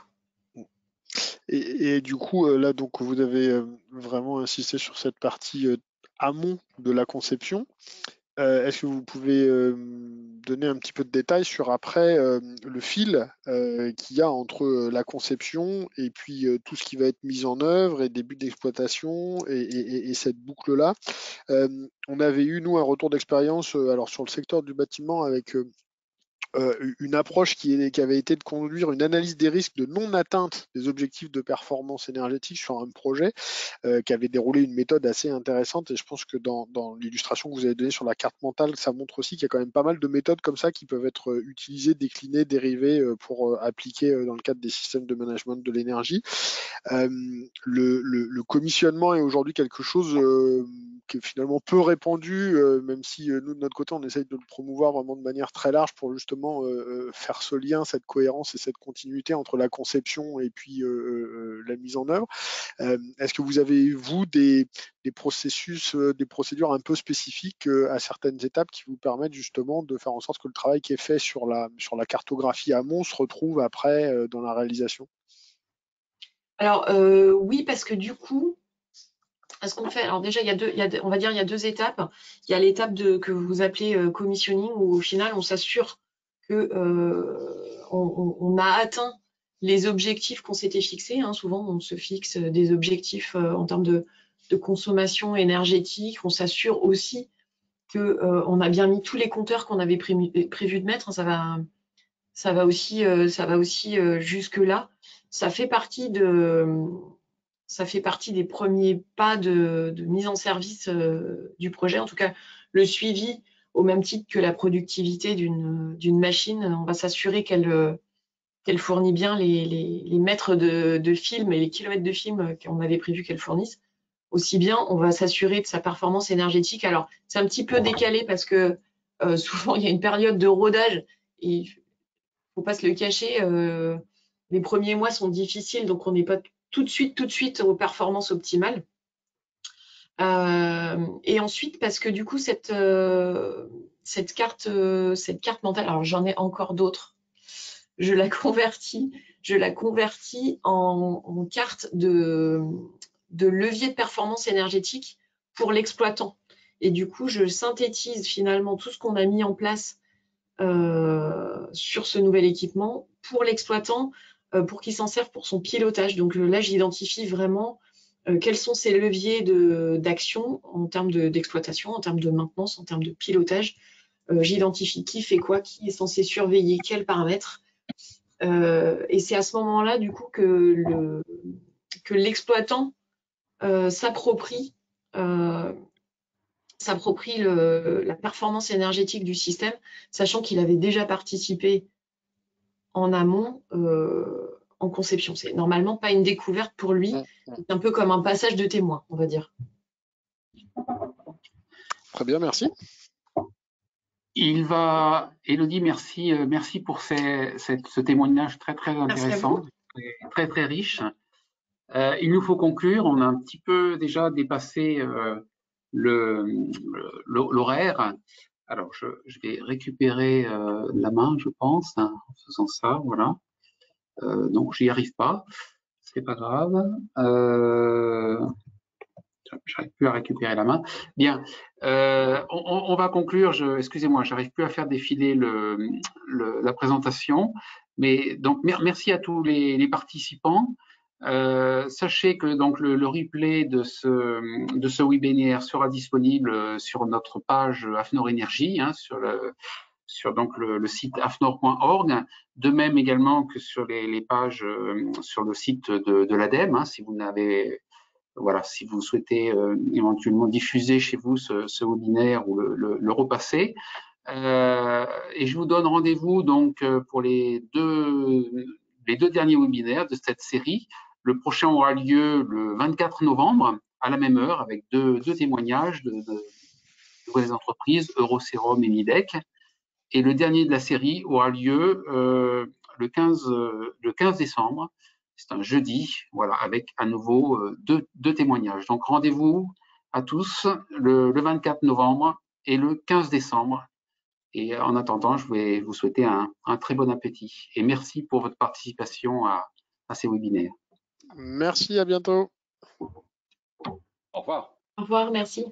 Et du coup, là, donc, vous avez vraiment insisté sur cette partie amont de la conception. Est-ce que vous pouvez donner un petit peu de détails sur après le fil qu'il y a entre la conception et puis tout ce qui va être mis en œuvre et début d'exploitation et cette boucle-là. On avait eu, nous, un retour d'expérience alors sur le secteur du bâtiment avec une approche qui avait été de conduire une analyse des risques de non-atteinte des objectifs de performance énergétique sur un projet qui avait déroulé une méthode assez intéressante. Et je pense que dans l'illustration que vous avez donnée sur la carte mentale, ça montre aussi qu'il y a quand même pas mal de méthodes comme ça qui peuvent être utilisées, déclinées, dérivées pour appliquer dans le cadre des systèmes de management de l'énergie. Le commissionnement est aujourd'hui quelque chose qui est finalement peu répandu, même si nous, de notre côté, on essaye de le promouvoir vraiment de manière très large pour justement faire ce lien, cette cohérence et cette continuité entre la conception et puis la mise en œuvre. Est-ce que vous avez, vous, des processus, des procédures un peu spécifiques à certaines étapes qui vous permettent justement de faire en sorte que le travail qui est fait sur la cartographie amont se retrouve après dans la réalisation? Alors oui, parce que du coup, ce qu'on fait, alors déjà, on va dire il y a deux étapes. Il y a l'étape que vous appelez commissioning, où au final, on s'assure que on a atteint les objectifs qu'on s'était fixés, hein. Souvent, on se fixe des objectifs en termes de consommation énergétique. On s'assure aussi que on a bien mis tous les compteurs qu'on avait prévu de mettre, hein. Ça va aussi jusque-là. Ça fait partie des premiers pas de mise en service du projet. En tout cas, le suivi, au même titre que la productivité d'une machine, on va s'assurer qu'elle fournit bien les mètres de film et les kilomètres de film qu'on avait prévu qu'elle fournisse. Aussi bien, on va s'assurer de sa performance énergétique. Alors, c'est un petit peu décalé parce que souvent, il y a une période de rodage et il ne faut pas se le cacher. Les premiers mois sont difficiles, donc on n'est pas tout de suite aux performances optimales. Et ensuite, parce que du coup, cette carte mentale, alors j'en ai encore d'autres, je la convertis en carte de levier de performance énergétique pour l'exploitant. Et du coup, je synthétise finalement tout ce qu'on a mis en place sur ce nouvel équipement pour l'exploitant, pour qu'il s'en serve pour son pilotage. Donc là, j'identifie vraiment quels sont ces leviers d'action en termes d'exploitation, en termes de maintenance, en termes de pilotage. J'identifie qui fait quoi, qui est censé surveiller quels paramètres. Et c'est à ce moment-là, du coup, que l'exploitant s'approprie la performance énergétique du système, sachant qu'il avait déjà participé en amont en conception. C'est normalement pas une découverte pour lui, c'est un peu comme un passage de témoin, on va dire. Très bien, merci. Élodie, merci pour ce témoignage très intéressant. très très riche. Il nous faut conclure. On a un petit peu déjà dépassé l'horaire. Alors, je vais récupérer la main, je pense, hein, en faisant ça. Voilà. Donc, j'y arrive pas. C'est pas grave. J'arrive plus à récupérer la main. Bien, on va conclure. Excusez-moi, j'arrive plus à faire défiler la présentation. Mais donc, merci à tous les participants. Sachez que donc le replay de ce webinaire sera disponible sur notre page AFNOR Énergie, hein, sur donc le site afnor.org, de même également que sur les pages sur le site de l'ADEME, hein, si vous n'avez voilà, si vous souhaitez éventuellement diffuser chez vous ce webinaire ou le repasser. Et je vous donne rendez-vous donc pour les deux derniers webinaires de cette série. Le prochain aura lieu le 24 novembre à la même heure avec deux témoignages de nouvelles entreprises, Euroserum et Nidec. Et le dernier de la série aura lieu le 15 décembre. C'est un jeudi, voilà, avec à nouveau deux témoignages. Donc rendez-vous à tous le 24 novembre et le 15 décembre. Et en attendant, je vais vous souhaiter un très bon appétit. Et merci pour votre participation à ces webinaires. Merci, à bientôt. Au revoir. Au revoir, merci.